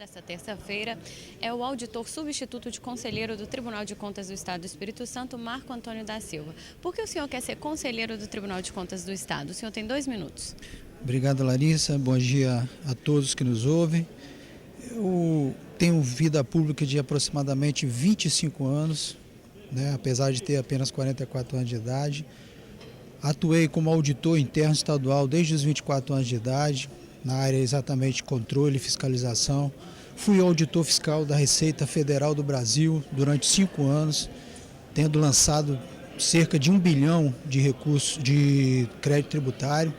desta terça-feira é o auditor substituto de conselheiro do Tribunal de Contas do Estado do Espírito Santo, Marco Antônio da Silva. Por que o senhor quer ser conselheiro do Tribunal de Contas do Estado? O senhor tem 2 minutos. Obrigado, Larissa. Bom dia a todos que nos ouvem. Eu tenho vida pública de aproximadamente 25 anos, apesar de ter apenas 44 anos de idade. Atuei como auditor interno estadual desde os 24 anos de idade, na área exatamente de controle e fiscalização. Fui auditor fiscal da Receita Federal do Brasil durante 5 anos, tendo lançado cerca de 1 bilhão de recursos de crédito tributário.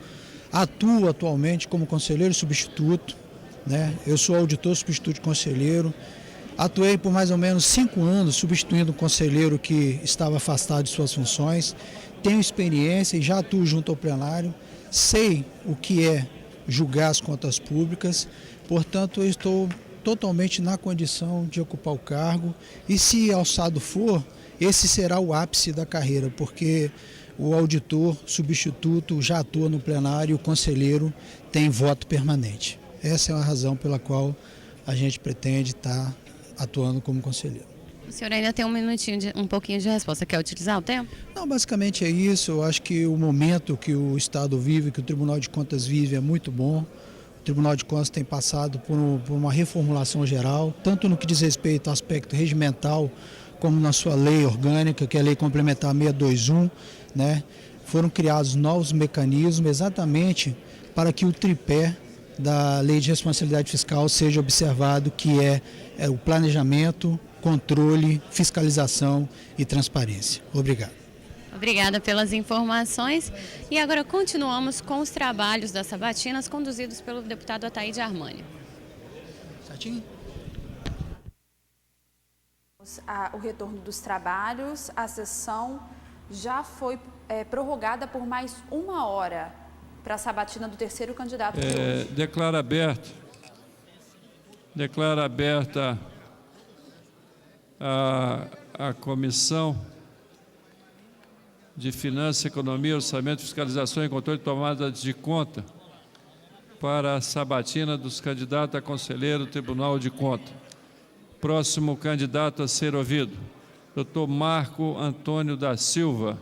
Atuo atualmente como conselheiro substituto, Eu sou auditor substituto de conselheiro. Atuei por mais ou menos 5 anos substituindo um conselheiro que estava afastado de suas funções. Tenho experiência e já atuo junto ao plenário. Sei o que é julgar as contas públicas, portanto eu estou totalmente na condição de ocupar o cargo e, se alçado for, esse será o ápice da carreira, porque o auditor substituto já atua no plenário e o conselheiro tem voto permanente. Essa é a razão pela qual a gente pretende estar atuando como conselheiro. O senhor ainda tem um pouquinho de resposta. Quer utilizar o tempo? Não, basicamente é isso. Eu acho que o momento que o Estado vive, que o Tribunal de Contas vive, é muito bom. O Tribunal de Contas tem passado por uma reformulação geral, tanto no que diz respeito ao aspecto regimental, como na sua lei orgânica, que é a Lei Complementar 621, Foram criados novos mecanismos exatamente para que o tripé da Lei de Responsabilidade Fiscal seja observado, que é o planejamento, controle, fiscalização e transparência. Obrigado. Obrigada pelas informações. E agora continuamos com os trabalhos das sabatinas conduzidos pelo deputado Ataíde Armani. Certinho? O retorno dos trabalhos, a sessão já foi prorrogada por mais 1 hora para a sabatina do terceiro candidato de hoje. Declaro aberta a Comissão de Finanças, Economia, Orçamento, Fiscalização e Controle de Tomada de Conta para a sabatina dos candidatos a conselheiro do Tribunal de Contas. Próximo candidato a ser ouvido, Dr. Marco Antônio da Silva,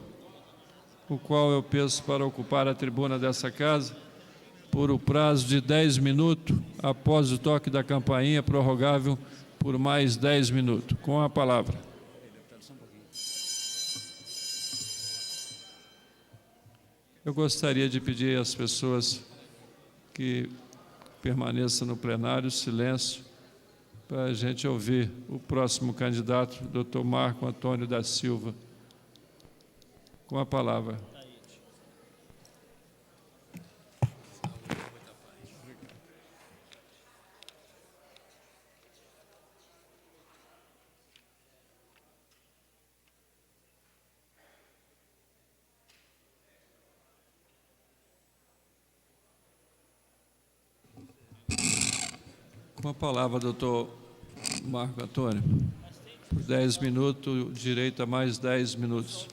o qual eu peço para ocupar a tribuna dessa casa por o prazo de 10 minutos, após o toque da campainha, prorrogável por mais 10 minutos. Com a palavra. Eu gostaria de pedir às pessoas que permaneçam no plenário silêncio para a gente ouvir o próximo candidato, Dr. Marco Antônio da Silva. Com a palavra. Com a palavra, doutor Marco Antônio. Por 10 minutos, direito a mais 10 minutos.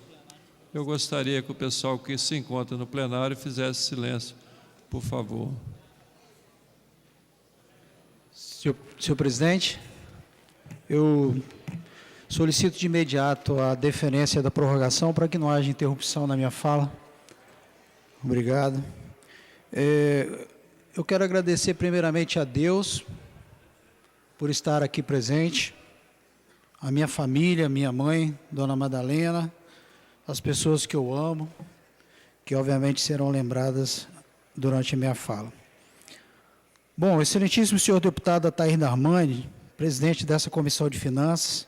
Eu gostaria que o pessoal que se encontra no plenário fizesse silêncio, por favor. Senhor presidente, eu solicito de imediato a deferência da prorrogação para que não haja interrupção na minha fala. Obrigado. Eu quero agradecer primeiramente a Deus por estar aqui presente, a minha família, minha mãe, Dona Madalena, as pessoas que eu amo, que obviamente serão lembradas durante a minha fala. Bom, excelentíssimo senhor deputado Ataíde Armani, presidente dessa Comissão de Finanças,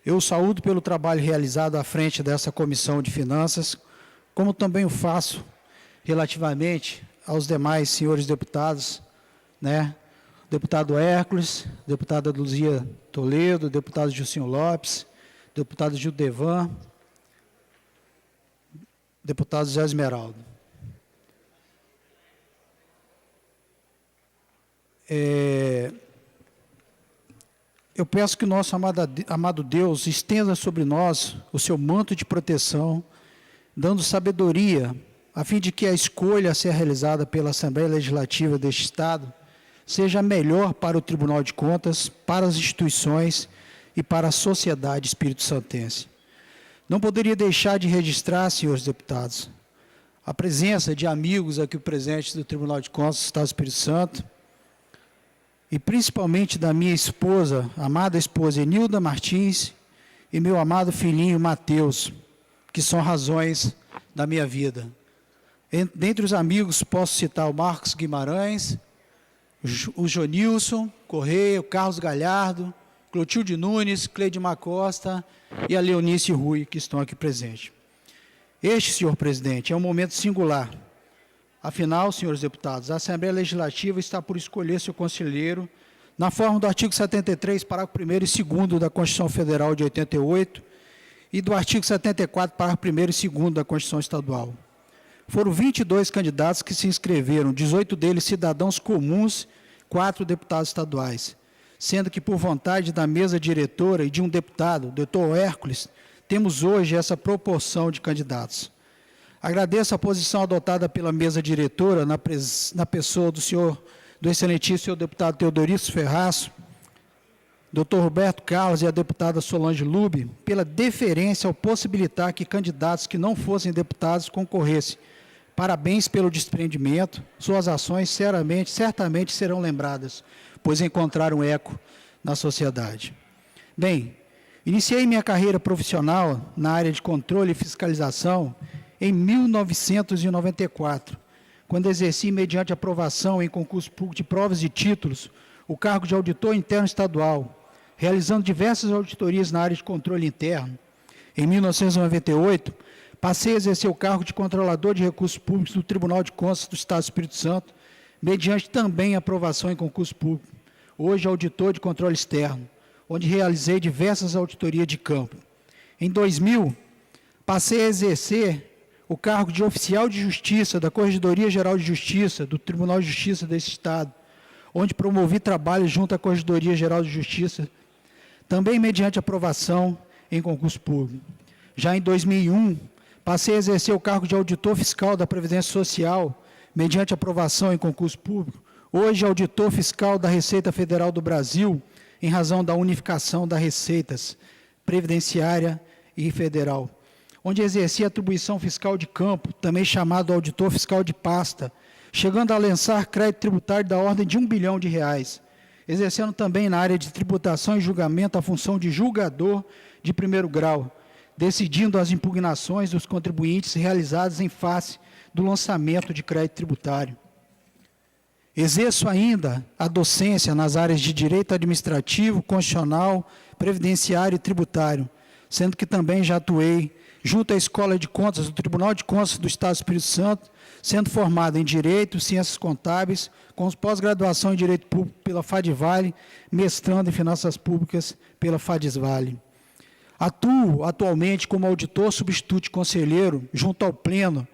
eu o saúdo pelo trabalho realizado à frente dessa Comissão de Finanças, como também o faço relativamente aos demais senhores deputados, Deputado Hércules, deputada Luzia Toledo, deputado Gilcinho Lopes, deputado Gildevan, deputado Zé Esmeraldo. Eu peço que o nosso amado Deus estenda sobre nós o seu manto de proteção, dando sabedoria, a fim de que a escolha a ser realizada pela Assembleia Legislativa deste Estado seja melhor para o Tribunal de Contas, para as instituições e para a sociedade espírito-santense. Não poderia deixar de registrar, senhores deputados, a presença de amigos aqui presentes do Tribunal de Contas do Estado do Espírito Santo, e principalmente da minha esposa, amada esposa Enilda Martins, e meu amado filhinho Mateus, que são razões da minha vida. Dentre os amigos posso citar o Marcos Guimarães, o Jonilson Correia, o Carlos Galhardo, Clotilde Nunes, Cleidmar Costa e a Leonice Rui, que estão aqui presentes. Este, senhor presidente, é um momento singular. Afinal, senhores deputados, a Assembleia Legislativa está por escolher seu conselheiro na forma do artigo 73, parágrafo 1º e 2º da Constituição Federal de 88 e do artigo 74, parágrafo 1º e 2º da Constituição Estadual. Foram 22 candidatos que se inscreveram, 18 deles cidadãos comuns, 4 deputados estaduais, sendo que por vontade da mesa diretora e de um deputado, doutor Hércules, temos hoje essa proporção de candidatos. Agradeço a posição adotada pela mesa diretora na pessoa do excelentíssimo senhor deputado Teodorico Ferraço, doutor Roberto Carlos e a deputada Solange Lube, pela deferência ao possibilitar que candidatos que não fossem deputados concorressem. Parabéns pelo desprendimento, suas ações certamente serão lembradas, pois encontraram eco na sociedade. Bem, iniciei minha carreira profissional na área de controle e fiscalização em 1994, quando exerci, mediante aprovação em concurso público de provas e títulos, o cargo de auditor interno estadual, realizando diversas auditorias na área de controle interno. Em 1998, passei a exercer o cargo de controlador de recursos públicos do Tribunal de Contas do Estado do Espírito Santo, mediante também aprovação em concurso público. Hoje, auditor de controle externo, onde realizei diversas auditorias de campo. Em 2000, passei a exercer o cargo de oficial de justiça da Corregedoria Geral de Justiça, do Tribunal de Justiça desse Estado, onde promovi trabalho junto à Corregedoria Geral de Justiça, também mediante aprovação em concurso público. Já em 2001, passei a exercer o cargo de auditor fiscal da Previdência Social, mediante aprovação em concurso público, hoje auditor fiscal da Receita Federal do Brasil, em razão da unificação das receitas previdenciária e federal, onde exerci a atribuição fiscal de campo, também chamado auditor fiscal de pasta, chegando a lançar crédito tributário da ordem de R$ 1 bilhão, exercendo também na área de tributação e julgamento a função de julgador de primeiro grau, decidindo as impugnações dos contribuintes realizadas em face do lançamento de crédito tributário. Exerço ainda a docência nas áreas de direito administrativo, constitucional, previdenciário e tributário, sendo que também já atuei junto à Escola de Contas do Tribunal de Contas do Estado do Espírito Santo, sendo formado em Direito, Ciências Contábeis, com pós-graduação em Direito Público pela FADVALE, mestrando em Finanças Públicas pela FADESVALE. Atuo atualmente como auditor substituto conselheiro junto ao Pleno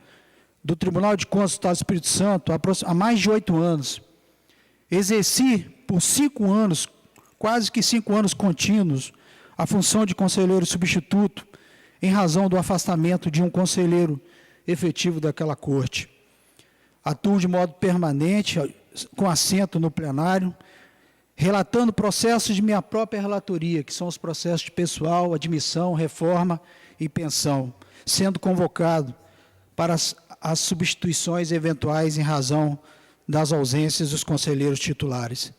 do Tribunal de Contas do Estado do Espírito Santo há mais de 8 anos. Exerci por 5 anos, quase que 5 anos contínuos, a função de conselheiro substituto, em razão do afastamento de um conselheiro efetivo daquela corte. Atuo de modo permanente, com assento no plenário, relatando processos de minha própria relatoria, que são os processos de pessoal, admissão, reforma e pensão, sendo convocado para as substituições eventuais em razão das ausências dos conselheiros titulares.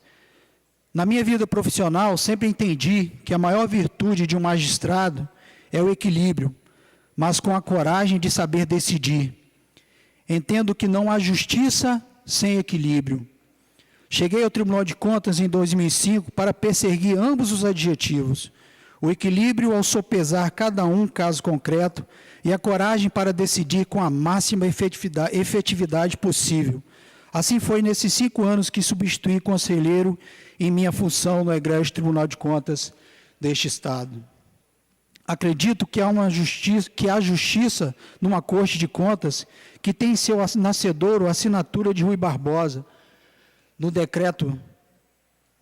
Na minha vida profissional, sempre entendi que a maior virtude de um magistrado é o equilíbrio, mas com a coragem de saber decidir. Entendo que não há justiça sem equilíbrio. Cheguei ao Tribunal de Contas em 2005 para perseguir ambos os adjetivos: o equilíbrio ao sopesar cada caso concreto e a coragem para decidir com a máxima efetividade possível. Assim foi nesses 5 anos que substituí conselheiro em minha função no egrégio Tribunal de Contas deste Estado. Acredito que há justiça numa Corte de Contas que tem em seu nascedouro a assinatura de Rui Barbosa, no decreto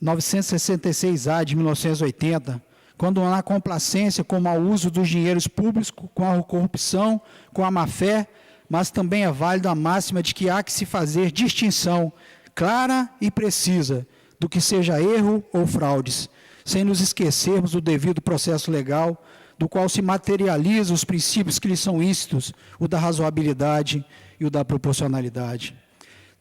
966-A de 1980, quando não há complacência com o mau uso dos dinheiros públicos, com a corrupção, com a má-fé, mas também é válida a máxima de que há que se fazer distinção, clara e precisa do que seja erro ou fraudes, sem nos esquecermos do devido processo legal, do qual se materializam os princípios que lhes são íncitos, o da razoabilidade e o da proporcionalidade.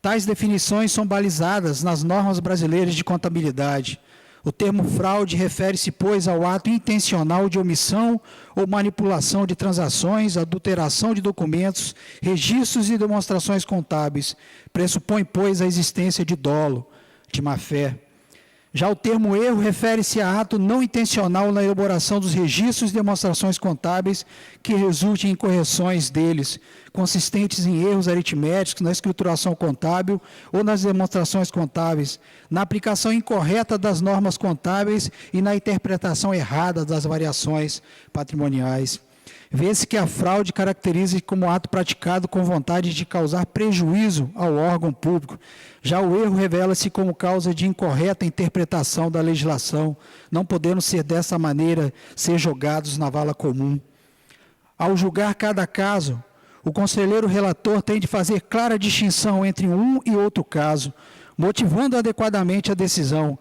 Tais definições são balizadas nas normas brasileiras de contabilidade. O termo fraude refere-se, pois, ao ato intencional de omissão ou manipulação de transações, adulteração de documentos, registros e demonstrações contábeis. Pressupõe, pois, a existência de dolo, de má-fé. Já o termo erro refere-se a ato não intencional na elaboração dos registros e demonstrações contábeis que resultem em correções deles, consistentes em erros aritméticos na escrituração contábil ou nas demonstrações contábeis, na aplicação incorreta das normas contábeis e na interpretação errada das variações patrimoniais. Vê-se que a fraude caracteriza-se como ato praticado com vontade de causar prejuízo ao órgão público. Já o erro revela-se como causa de incorreta interpretação da legislação, não podendo ser dessa maneira ser jogados na vala comum. Ao julgar cada caso, o conselheiro relator tem de fazer clara distinção entre um e outro caso, motivando adequadamente a decisão,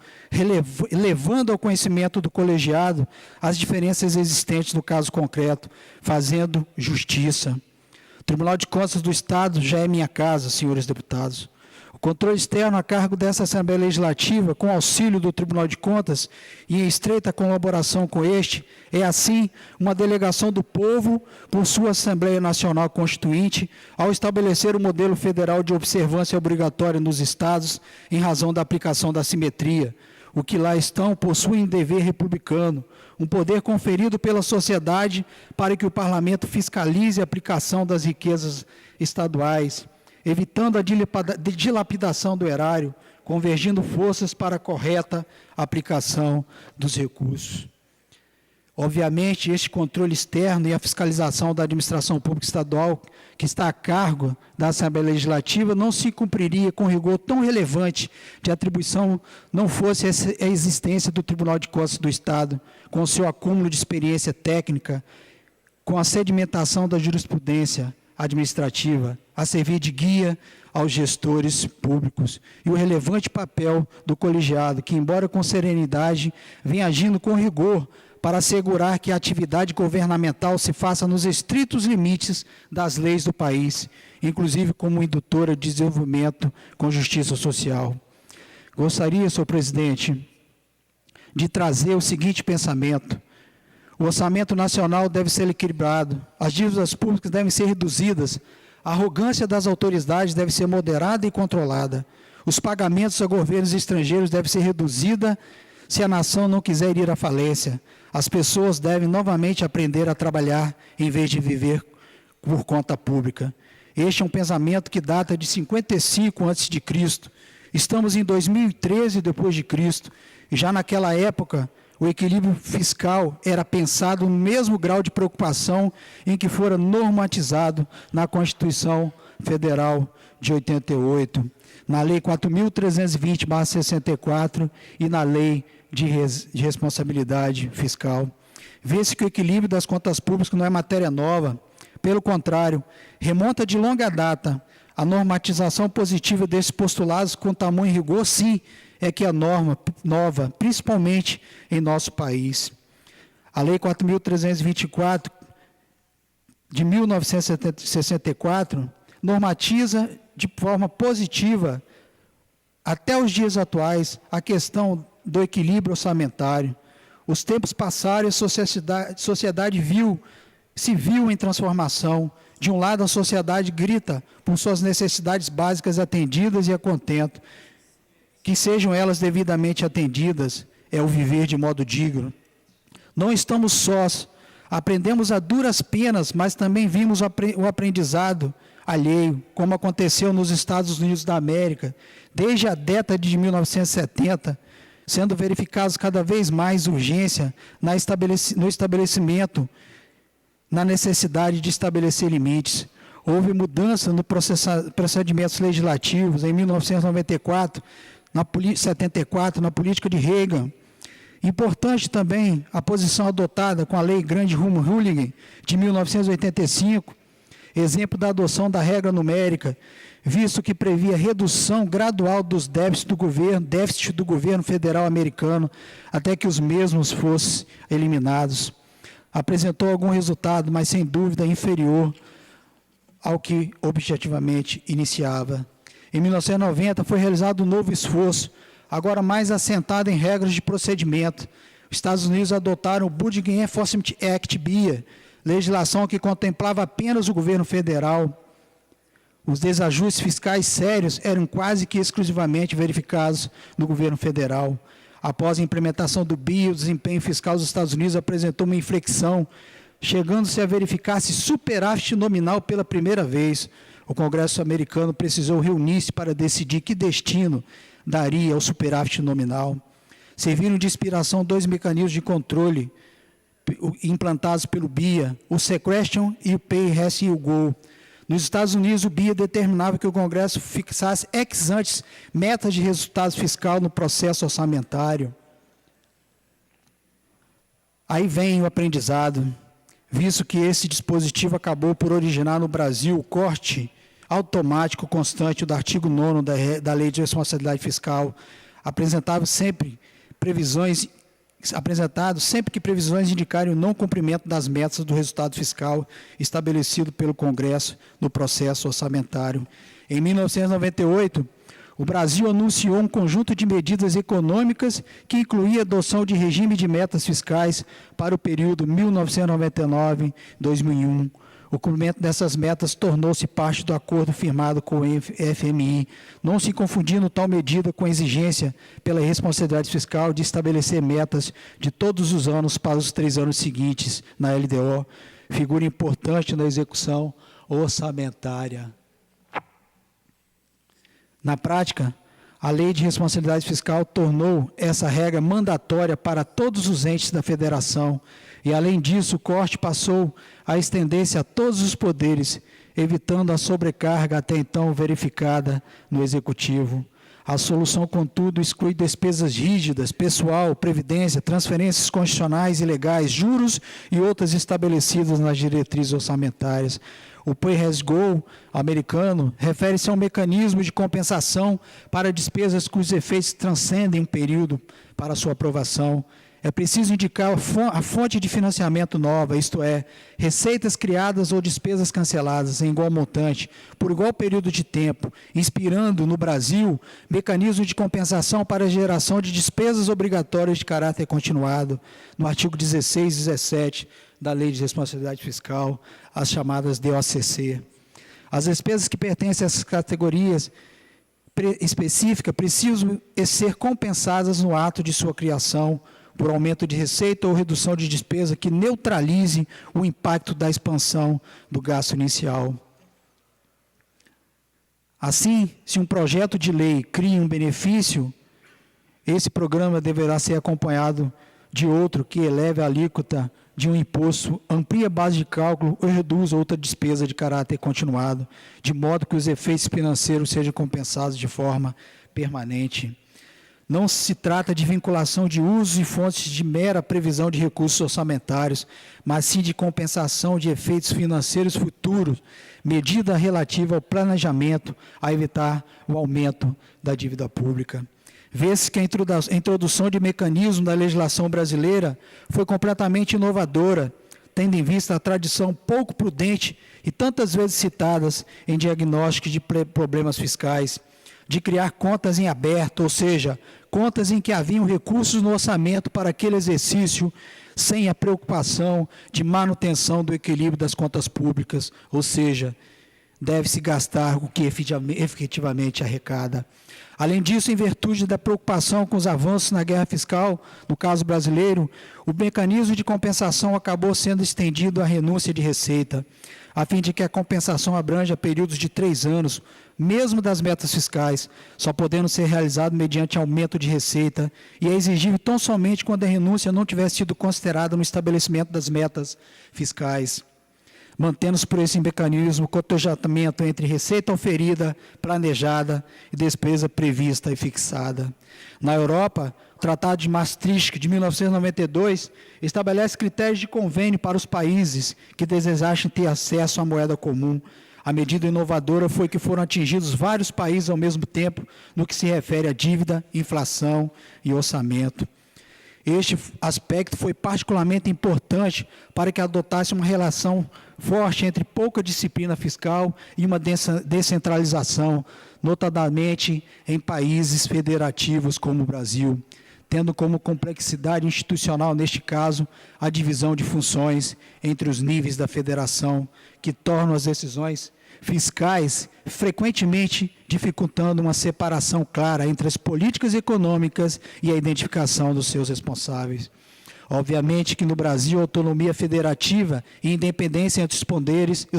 levando ao conhecimento do colegiado as diferenças existentes no caso concreto, fazendo justiça. O Tribunal de Contas do Estado já é minha casa, senhores deputados. O controle externo a cargo dessa Assembleia Legislativa, com auxílio do Tribunal de Contas e em estreita colaboração com este, é assim uma delegação do povo por sua Assembleia Nacional Constituinte, ao estabelecer o modelo federal de observância obrigatória nos estados, em razão da aplicação da simetria. O que lá estão possuem dever republicano, um poder conferido pela sociedade para que o parlamento fiscalize a aplicação das riquezas estaduais, evitando a dilapidação do erário, convergindo forças para a correta aplicação dos recursos. Obviamente, este controle externo e a fiscalização da administração pública estadual, que está a cargo da Assembleia Legislativa, não se cumpriria com rigor tão relevante de atribuição não fosse a existência do Tribunal de Contas do Estado, com o seu acúmulo de experiência técnica, com a sedimentação da jurisprudência administrativa, a servir de guia aos gestores públicos, e o relevante papel do colegiado, que, embora com serenidade, vem agindo com rigor para assegurar que a atividade governamental se faça nos estritos limites das leis do país, inclusive como indutora de desenvolvimento com justiça social. Gostaria, senhor presidente, de trazer o seguinte pensamento: o orçamento nacional deve ser equilibrado, as dívidas públicas devem ser reduzidas, a arrogância das autoridades deve ser moderada e controlada, os pagamentos a governos estrangeiros devem ser reduzida se a nação não quiser ir à falência, as pessoas devem novamente aprender a trabalhar em vez de viver por conta pública. Este é um pensamento que data de 55 a.C. Estamos em 2013 depois de Cristo, e já naquela época o equilíbrio fiscal era pensado no mesmo grau de preocupação em que fora normatizado na Constituição Federal de 88, na Lei 4.320/64 e na Lei de Responsabilidade Fiscal. Vê-se que o equilíbrio das contas públicas não é matéria nova, pelo contrário, remonta de longa data. A normatização positiva desses postulados com tamanho rigor, sim, é que é norma nova, principalmente em nosso país. A Lei 4.324, de 1964, normatiza de forma positiva, até os dias atuais, a questão do equilíbrio orçamentário. Os tempos passaram e a sociedade se viu em transformação. De um lado, a sociedade grita por suas necessidades básicas atendidas e a contento. Que sejam elas devidamente atendidas, é o viver de modo digno. Não estamos sós, aprendemos a duras penas, mas também vimos o aprendizado alheio, como aconteceu nos Estados Unidos da América, desde a década de 1970, sendo verificados cada vez mais urgência no estabelecimento, na necessidade de estabelecer limites. Houve mudança no procedimentos legislativos em 1994, 74, na política de Reagan. Importante também a posição adotada com a Lei Granholm de 1985, exemplo da adoção da regra numérica, visto que previa redução gradual dos déficits do governo federal americano, até que os mesmos fossem eliminados. Apresentou algum resultado, mas sem dúvida inferior ao que objetivamente iniciava. Em 1990 foi realizado um novo esforço, agora mais assentado em regras de procedimento. Os Estados Unidos adotaram o Budget Enforcement Act, BIA, legislação que contemplava apenas o governo federal. Os desajustes fiscais sérios eram quase que exclusivamente verificados no governo federal. Após a implementação do BIA, o desempenho fiscal dos Estados Unidos apresentou uma inflexão, chegando-se a verificar-se superávit nominal pela primeira vez. O Congresso americano precisou reunir-se para decidir que destino daria ao superávit nominal. Serviram de inspiração dois mecanismos de controle implantados pelo BIA, o Sequestration e o Pay As You Go. Nos Estados Unidos, o BIA determinava que o Congresso fixasse ex ante metas de resultado fiscal no processo orçamentário. Aí vem o aprendizado, visto que esse dispositivo acabou por originar no Brasil o corte automático constante do artigo 9º da Lei de Responsabilidade Fiscal, apresentado sempre que previsões indicarem o não cumprimento das metas do resultado fiscal estabelecido pelo Congresso no processo orçamentário. Em 1998, o Brasil anunciou um conjunto de medidas econômicas que incluía a adoção de regime de metas fiscais para o período 1999-2001. O cumprimento dessas metas tornou-se parte do acordo firmado com o FMI, não se confundindo tal medida com a exigência pela responsabilidade fiscal de estabelecer metas de todos os anos para os 3 anos seguintes na LDO, figura importante na execução orçamentária. Na prática, a Lei de Responsabilidade Fiscal tornou essa regra mandatória para todos os entes da Federação e, além disso, o corte passou a estender-se a todos os poderes, evitando a sobrecarga até então verificada no Executivo. A solução, contudo, exclui despesas rígidas, pessoal, previdência, transferências constitucionais e legais, juros e outras estabelecidas nas diretrizes orçamentárias. O Pay As Go americano refere-se a um mecanismo de compensação para despesas cujos efeitos transcendem um período para sua aprovação. É preciso indicar a fonte de financiamento nova, isto é, receitas criadas ou despesas canceladas em igual montante, por igual período de tempo, inspirando no Brasil mecanismo de compensação para a geração de despesas obrigatórias de caráter continuado, no artigo 16 e 17 da Lei de Responsabilidade Fiscal, as chamadas DOCC. As despesas que pertencem a essas categorias específicas precisam ser compensadas no ato de sua criação, por aumento de receita ou redução de despesa que neutralize o impacto da expansão do gasto inicial. Assim, se um projeto de lei cria um benefício, esse programa deverá ser acompanhado de outro que eleve a alíquota de um imposto, amplie a base de cálculo ou reduz outra despesa de caráter continuado, de modo que os efeitos financeiros sejam compensados de forma permanente. Não se trata de vinculação de usos e fontes de mera previsão de recursos orçamentários, mas sim de compensação de efeitos financeiros futuros, medida relativa ao planejamento, a evitar o aumento da dívida pública. Vê-se que a introdução de mecanismo da legislação brasileira foi completamente inovadora, tendo em vista a tradição pouco prudente e tantas vezes citadas em diagnósticos de problemas fiscais, de criar contas em aberto, ou seja, contas em que haviam recursos no orçamento para aquele exercício, sem a preocupação de manutenção do equilíbrio das contas públicas, ou seja, deve-se gastar o que efetivamente arrecada. Além disso, em virtude da preocupação com os avanços na guerra fiscal, no caso brasileiro, o mecanismo de compensação acabou sendo estendido à renúncia de receita, a fim de que a compensação abranja períodos de 3 anos, mesmo das metas fiscais, só podendo ser realizado mediante aumento de receita, e é exigível tão somente quando a renúncia não tiver sido considerada no estabelecimento das metas fiscais. mantendo-se por esse mecanismo cotejatamento entre receita oferida, planejada e despesa prevista e fixada. Na Europa, o Tratado de Maastricht, de 1992, estabelece critérios de convênio para os países que desejassem ter acesso à moeda comum. A medida inovadora foi que foram atingidos vários países ao mesmo tempo no que se refere à dívida, inflação e orçamento. Este aspecto foi particularmente importante para que adotasse uma relação forte entre pouca disciplina fiscal e uma descentralização, notadamente em países federativos como o Brasil, tendo como complexidade institucional, neste caso, a divisão de funções entre os níveis da federação, que tornam as decisões fiscais frequentemente dificultando uma separação clara entre as políticas econômicas e a identificação dos seus responsáveis. Obviamente que no Brasil a autonomia federativa e independência entre os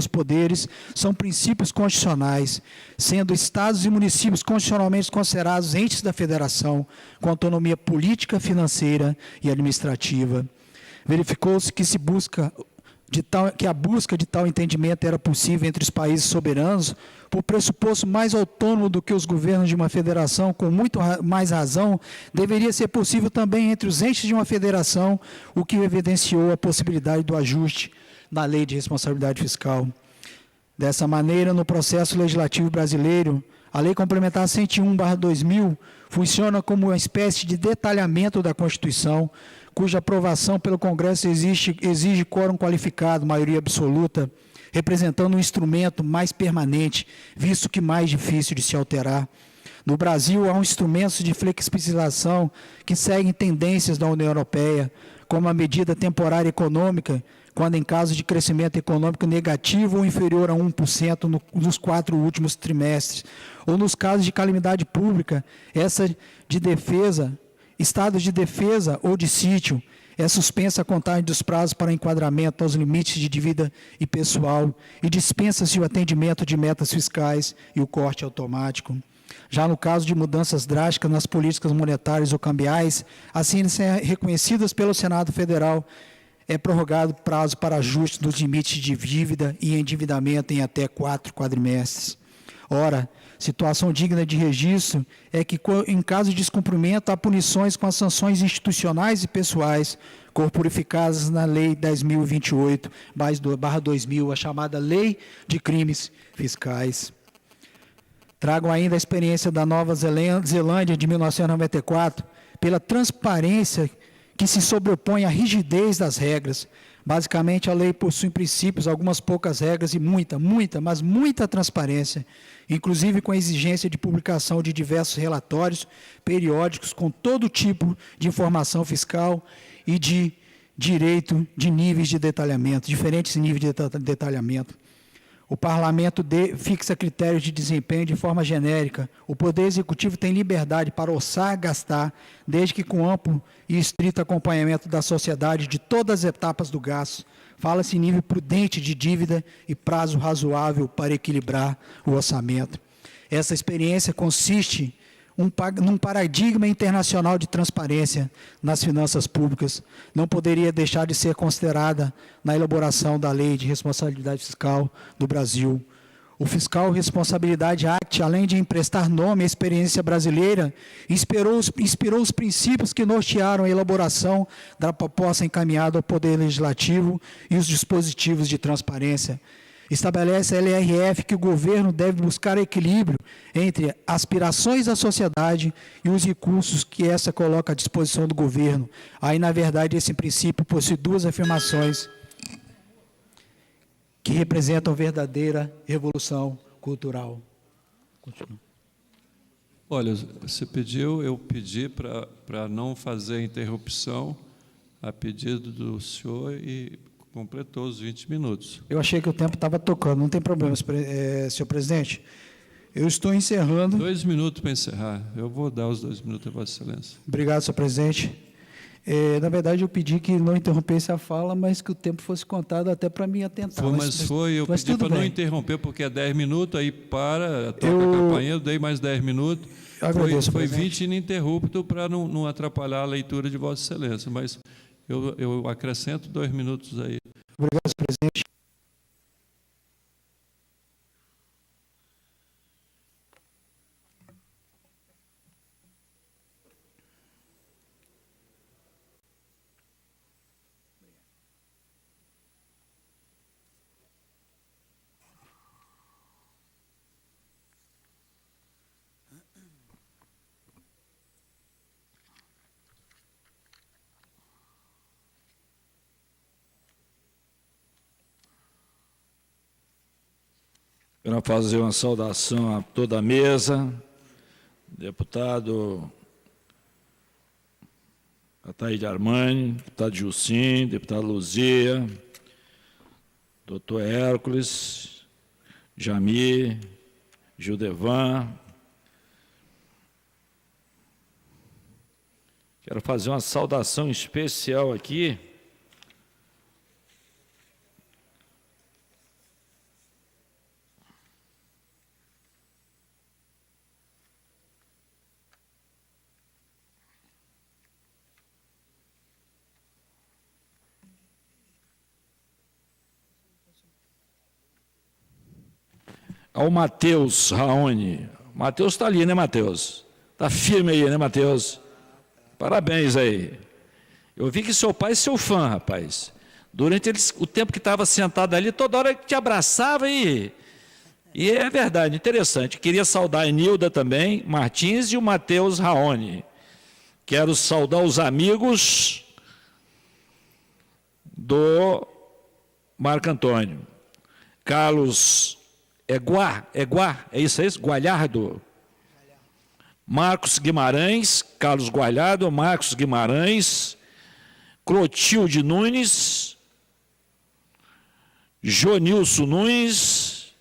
poderes são princípios constitucionais, sendo estados e municípios constitucionalmente considerados entes da federação, com autonomia política, financeira e administrativa. Verificou-se que a busca de tal entendimento era possível entre os países soberanos, por pressuposto mais autônomo do que os governos de uma federação, com muito mais razão, deveria ser possível também entre os entes de uma federação, o que evidenciou a possibilidade do ajuste na Lei de Responsabilidade Fiscal. Dessa maneira, no processo legislativo brasileiro, a Lei Complementar 101/2000 funciona como uma espécie de detalhamento da Constituição, cuja aprovação pelo Congresso exige quórum qualificado, maioria absoluta, representando um instrumento mais permanente, visto que mais difícil de se alterar. No Brasil, há instrumentos de flexibilização que seguem tendências da União Europeia, como a medida temporária econômica, quando em caso de crescimento econômico negativo ou inferior a 1% nos 4 últimos trimestres, ou nos casos de calamidade pública, essa de defesa, estados de defesa ou de sítio, é suspensa a contagem dos prazos para enquadramento aos limites de dívida e pessoal e dispensa-se o atendimento de metas fiscais e o corte automático. Já no caso de mudanças drásticas nas políticas monetárias ou cambiais, assim reconhecidas pelo Senado Federal, é prorrogado o prazo para ajuste dos limites de dívida e endividamento em até 4 quadrimestres. Ora, situação digna de registro é que, em caso de descumprimento, há punições com as sanções institucionais e pessoais corporificadas na Lei 10.028/2000, a chamada Lei de Crimes Fiscais. Trago ainda a experiência da Nova Zelândia de 1994, pela transparência que se sobrepõe à rigidez das regras. Basicamente, a lei possui princípios, algumas poucas regras e muita transparência, inclusive com a exigência de publicação de diversos relatórios periódicos com todo tipo de informação fiscal e de direito de níveis de detalhamento, diferentes níveis de detalhamento. O Parlamento fixa critérios de desempenho de forma genérica. O Poder Executivo tem liberdade para orçar, gastar, desde que com amplo e estrito acompanhamento da sociedade de todas as etapas do gasto. Fala-se em nível prudente de dívida e prazo razoável para equilibrar o orçamento. Essa experiência consiste num paradigma internacional de transparência nas finanças públicas. Não poderia deixar de ser considerada na elaboração da Lei de Responsabilidade Fiscal do Brasil. O Fiscal Responsabilidade Act, além de emprestar nome à experiência brasileira, inspirou os princípios que nortearam a elaboração da proposta encaminhada ao Poder Legislativo e os dispositivos de transparência. Estabelece a LRF que o governo deve buscar equilíbrio entre aspirações da sociedade e os recursos que essa coloca à disposição do governo. Aí, na verdade, esse princípio possui 2 afirmações que representam verdadeira revolução cultural. Continua. Olha, você pediu, eu pedi para não fazer interrupção a pedido do senhor e completou os 20 minutos. Eu achei que o tempo estava tocando, não tem problema, senhor presidente. Eu estou encerrando. 2 minutos para encerrar. Eu vou dar os 2 minutos a Vossa Excelência. Obrigado, senhor presidente. Na verdade, eu pedi que não interrompesse a fala, mas que o tempo fosse contado até para mim atentar. Eu pedi para não interromper, porque é 10 minutos, aí toca a campainha, eu dei mais 10 minutos. Foi 20 ininterrupto para não atrapalhar a leitura de Vossa Excelência, mas eu acrescento 2 minutos aí. Obrigado, senhor presidente. Quero fazer uma saudação a toda a mesa, deputado Ataíde Armani, deputado Gilcim, deputado Luzia, doutor Hércules, Jamir, Gildevan. Quero fazer uma saudação especial aqui ao Matheus Raoni. Matheus está ali, né, Matheus? Está firme aí, né, Matheus? Parabéns aí. Eu vi que seu pai é seu fã, rapaz. Durante o tempo que estava sentado ali, toda hora te abraçava e é verdade, interessante. Queria saudar a Nilda também, Martins e o Matheus Raoni. Quero saudar os amigos do Marco Antônio. Carlos é isso? Gualhardo. Marcos Guimarães, Carlos Gualhardo, Marcos Guimarães, Clotilde Nunes, Jonilson Nunes,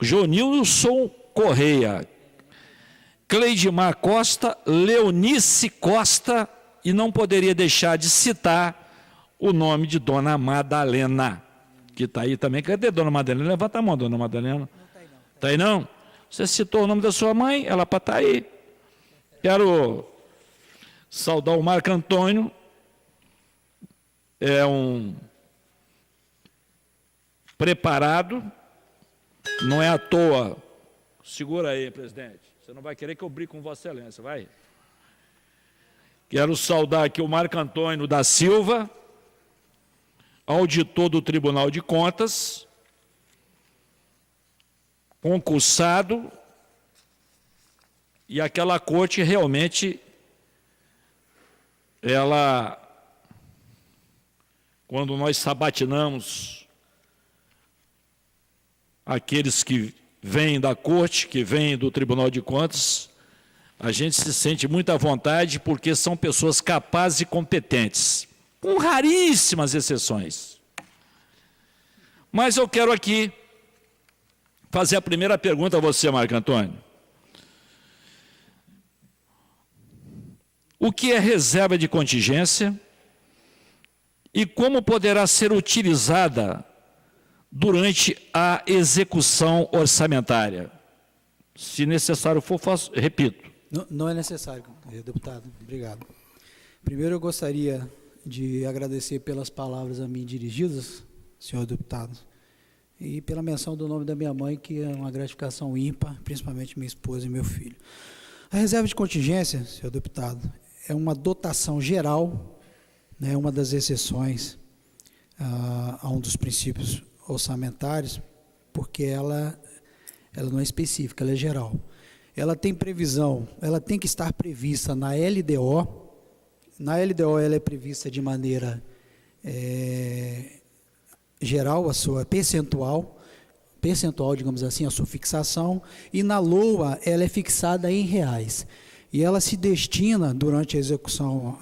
Jonilson Correia, Cleidimar Costa, Leonice Costa, e não poderia deixar de citar o nome de Dona Madalena, que está aí também. Cadê Dona Madalena? Levanta a mão, Dona Madalena. Não está aí, não. Está aí, não? Você citou o nome da sua mãe, ela para estar aí. Quero saudar o Marco Antônio, é um preparado, não é à toa. Segura aí, presidente. Você não vai querer que eu brigue com Vossa Excelência, vai? Quero saudar aqui o Marco Antônio da Silva, auditor do Tribunal de Contas, concursado, e aquela corte realmente, ela, quando nós sabatinamos aqueles que vêm da corte, que vêm do Tribunal de Contas, a gente se sente muito à vontade, porque são pessoas capazes e competentes, com raríssimas exceções. Mas eu quero aqui fazer a primeira pergunta a você, Marco Antônio. O que é reserva de contingência e como poderá ser utilizada durante a execução orçamentária? Se necessário for, repito. Não é necessário, deputado. Obrigado. Primeiro, eu gostaria de agradecer pelas palavras a mim dirigidas, senhor deputado, e pela menção do nome da minha mãe, que é uma gratificação ímpar, principalmente minha esposa e meu filho. A reserva de contingência, senhor deputado, é uma dotação geral, né, uma das exceções a um dos princípios orçamentários, porque ela não é específica, ela é geral. Ela tem previsão, ela tem que estar prevista na LDO. Na LDO ela é prevista de maneira geral, a sua percentual, digamos assim, a sua fixação, e na LOA ela é fixada em reais. E ela se destina, durante a execução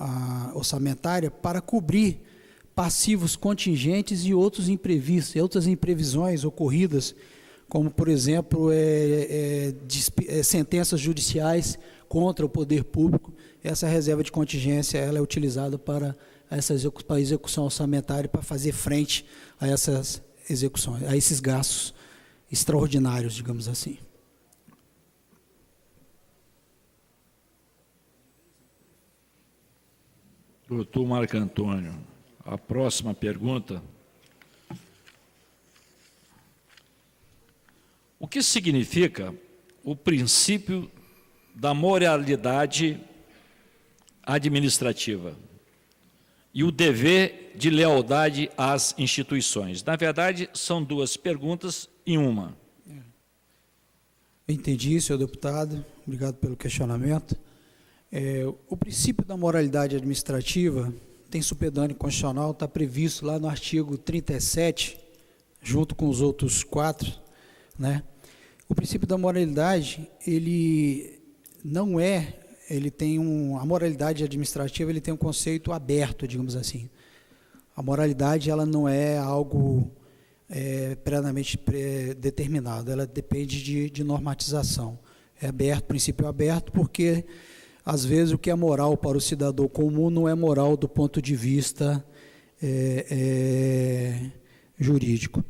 orçamentária, para cobrir passivos contingentes e outros imprevistos, outras imprevisões ocorridas, como, por exemplo, sentenças judiciais contra o poder público. Essa reserva de contingência ela é utilizada para a execução orçamentária, para fazer frente a essas execuções, a esses gastos extraordinários, digamos assim. Doutor Marco Antônio, a próxima pergunta. O que significa o princípio da moralidade administrativa e o dever de lealdade às instituições? Na verdade, são duas perguntas em uma. Entendi, senhor deputado. Obrigado pelo questionamento. O princípio da moralidade administrativa tem supedâneo constitucional, está previsto lá no artigo 37, junto com os outros 4, né? O princípio da moralidade, ele não é, ele tem a moralidade administrativa, ele tem um conceito aberto, digamos assim. A moralidade, ela não é algo previamente determinado, ela depende de normatização. É aberto, princípio aberto, porque às vezes o que é moral para o cidadão comum não é moral do ponto de vista jurídico.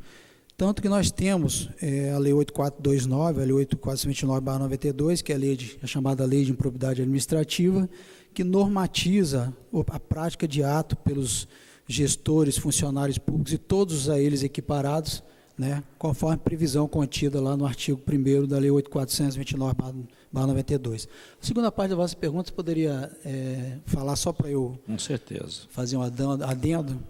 Tanto que nós temos a Lei 8429, a Lei 8429/92, que é a chamada Lei de Improbidade Administrativa, que normatiza a prática de ato pelos gestores, funcionários públicos e todos a eles equiparados, né, conforme previsão contida lá no artigo 1º da Lei 8429/92. A segunda parte da vossa pergunta, você poderia falar só para eu... Com certeza. Fazer um adendo?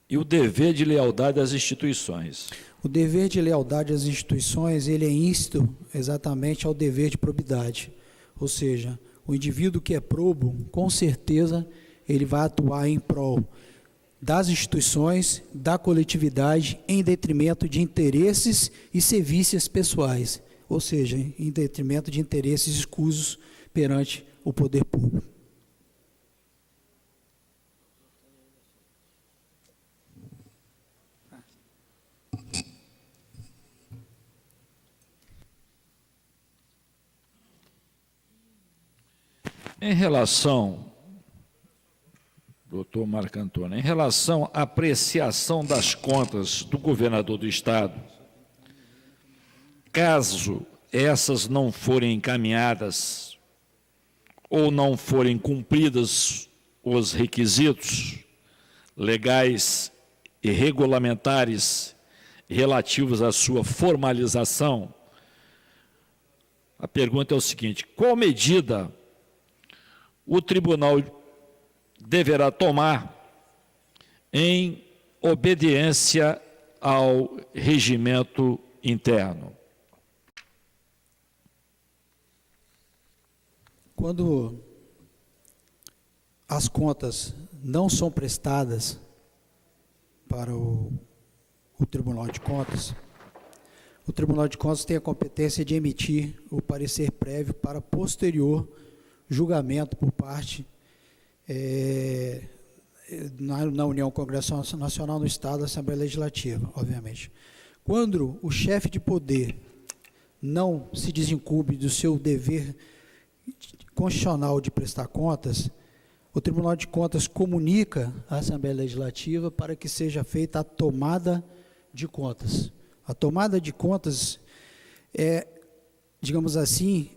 E o dever de lealdade às instituições? O dever de lealdade às instituições, ele é íncito exatamente ao dever de probidade. Ou seja, o indivíduo que é probo, com certeza, ele vai atuar em prol das instituições, da coletividade, em detrimento de interesses e serviços pessoais, ou seja, em detrimento de interesses escusos perante o poder público. Em relação, doutor Marco Antônio, em relação à apreciação das contas do governador do Estado, caso essas não forem encaminhadas ou não forem cumpridos os requisitos legais e regulamentares relativos à sua formalização, a pergunta é o seguinte: qual medida o tribunal deverá tomar em obediência ao regimento interno? Quando as contas não são prestadas para o Tribunal de Contas, o Tribunal de Contas tem a competência de emitir o parecer prévio para posterior julgamento por parte na União Congresso Nacional, no Estado, da Assembleia Legislativa, obviamente. Quando o chefe de poder não se desincumbe do seu dever constitucional de prestar contas, o Tribunal de Contas comunica à Assembleia Legislativa para que seja feita a tomada de contas. A tomada de contas é, digamos assim,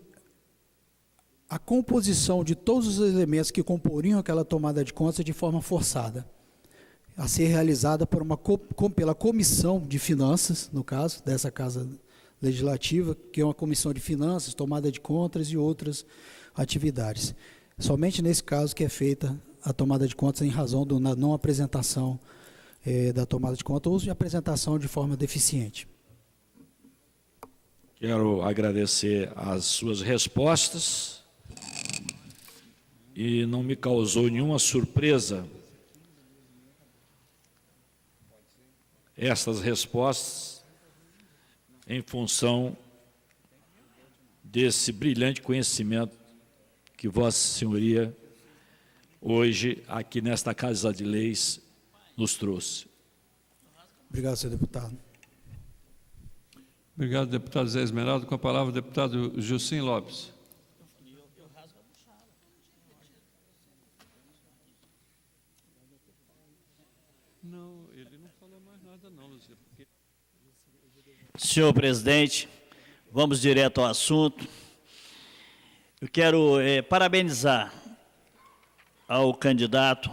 a composição de todos os elementos que comporiam aquela tomada de contas de forma forçada, a ser realizada pela Comissão de Finanças, no caso, dessa Casa Legislativa, que é uma comissão de finanças, tomada de contas e outras atividades. Somente nesse caso que é feita a tomada de contas em razão da não apresentação da tomada de contas ou de apresentação de forma deficiente. Quero agradecer as suas respostas e não me causou nenhuma surpresa essas respostas em função desse brilhante conhecimento que Vossa Senhoria hoje aqui nesta Casa de Leis nos trouxe. Obrigado, senhor deputado. Obrigado, deputado Zé Esmeralda. Com a palavra, o deputado Jussim Lopes. Não, ele não falou mais nada não, Luzia. Porque... Senhor presidente, vamos direto ao assunto. Eu quero parabenizar ao candidato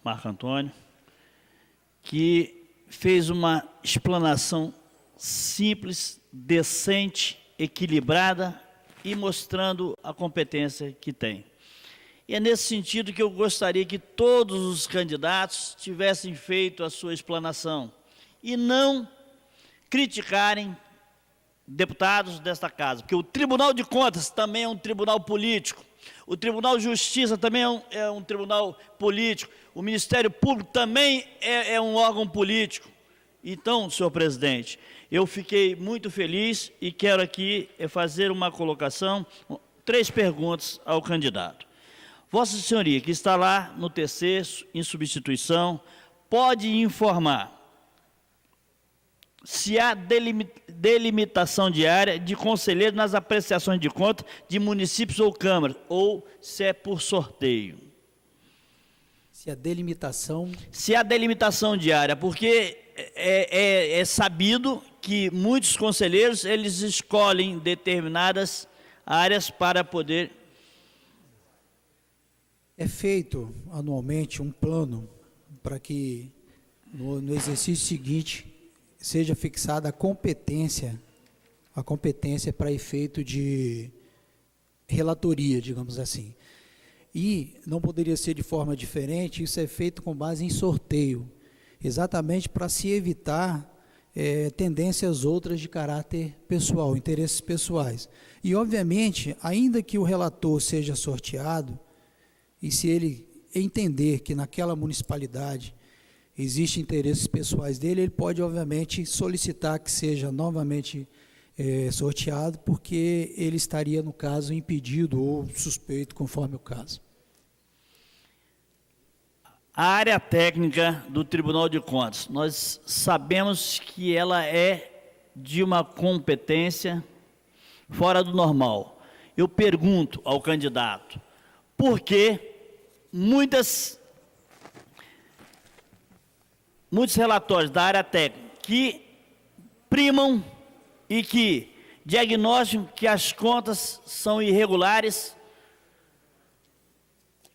Marco Antônio, que fez uma explanação simples, decente, equilibrada e mostrando a competência que tem. E é nesse sentido que eu gostaria que todos os candidatos tivessem feito a sua explanação e não criticarem deputados desta casa, porque o Tribunal de Contas também é um tribunal político. O Tribunal de Justiça também é um tribunal político. O Ministério Público também é um órgão político. Então, senhor presidente, eu fiquei muito feliz e quero aqui fazer uma colocação, 3 perguntas ao candidato. Vossa Senhoria, que está lá no TC, em substituição, pode informar se há delimitação de área de conselheiro nas apreciações de conta de municípios ou câmaras, ou se é por sorteio? Se a delimitação... Se há delimitação de área, porque é sabido que muitos conselheiros, eles escolhem determinadas áreas para poder... É feito anualmente um plano para que no exercício seguinte seja fixada a competência para efeito de relatoria, digamos assim. E não poderia ser de forma diferente, isso é feito com base em sorteio, exatamente para se evitar tendências outras de caráter pessoal, interesses pessoais. E, obviamente, ainda que o relator seja sorteado, e se ele entender que naquela municipalidade existem interesses pessoais dele, ele pode, obviamente, solicitar que seja novamente sorteado, porque ele estaria, no caso, impedido ou suspeito, conforme o caso. A área técnica do Tribunal de Contas, nós sabemos que ela é de uma competência fora do normal. Eu pergunto ao candidato, por que muitos relatórios da área técnica que primam e que diagnosticam que as contas são irregulares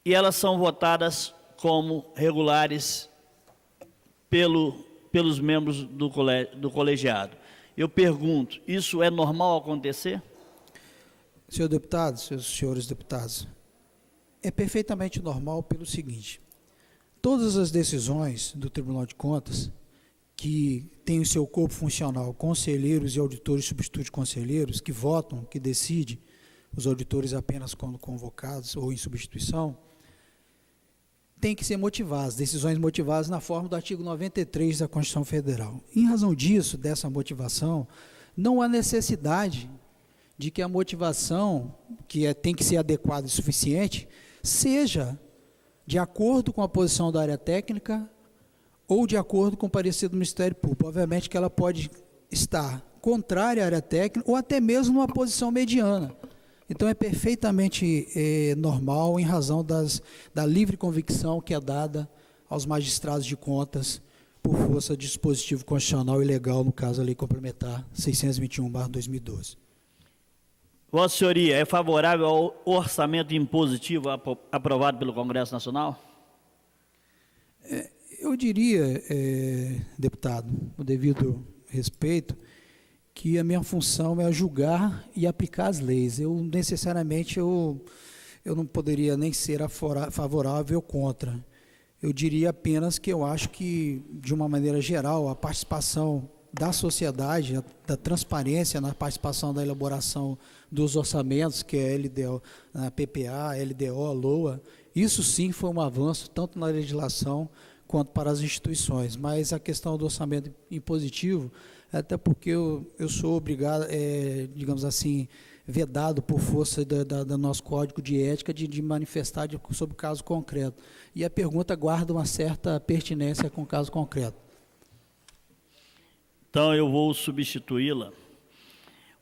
e elas são votadas como regulares pelos membros do colegiado. Eu pergunto, isso é normal acontecer? Senhor deputado, senhores deputados, é perfeitamente normal pelo seguinte: todas as decisões do Tribunal de Contas, que tem o seu corpo funcional, conselheiros e auditores substitutos conselheiros, que votam, que decidem, os auditores apenas quando convocados ou em substituição, tem que ser motivadas, decisões motivadas na forma do artigo 93 da Constituição Federal. Em razão disso, dessa motivação, não há necessidade de que a motivação, que tem que ser adequada e suficiente, seja de acordo com a posição da área técnica ou de acordo com o parecer do Ministério Público. Obviamente que ela pode estar contrária à área técnica ou até mesmo numa posição mediana. Então, é perfeitamente normal em razão da livre convicção que é dada aos magistrados de contas por força de dispositivo constitucional e legal, no caso a Lei Complementar 621/2012. Vossa Senhoria, é favorável ao orçamento impositivo aprovado pelo Congresso Nacional? Eu diria, deputado, com devido respeito, que a minha função é julgar e aplicar as leis. Eu não poderia nem ser favorável ou contra. Eu diria apenas que eu acho que, de uma maneira geral, a participação da sociedade, da transparência na participação da elaboração dos orçamentos, que é a LDO, a PPA, a LDO, a LOA, isso sim foi um avanço, tanto na legislação quanto para as instituições. Mas a questão do orçamento impositivo, até porque eu sou obrigado, digamos assim, vedado por força do nosso Código de Ética de manifestar sobre o caso concreto. E a pergunta guarda uma certa pertinência com o caso concreto. Então, eu vou substituí-la.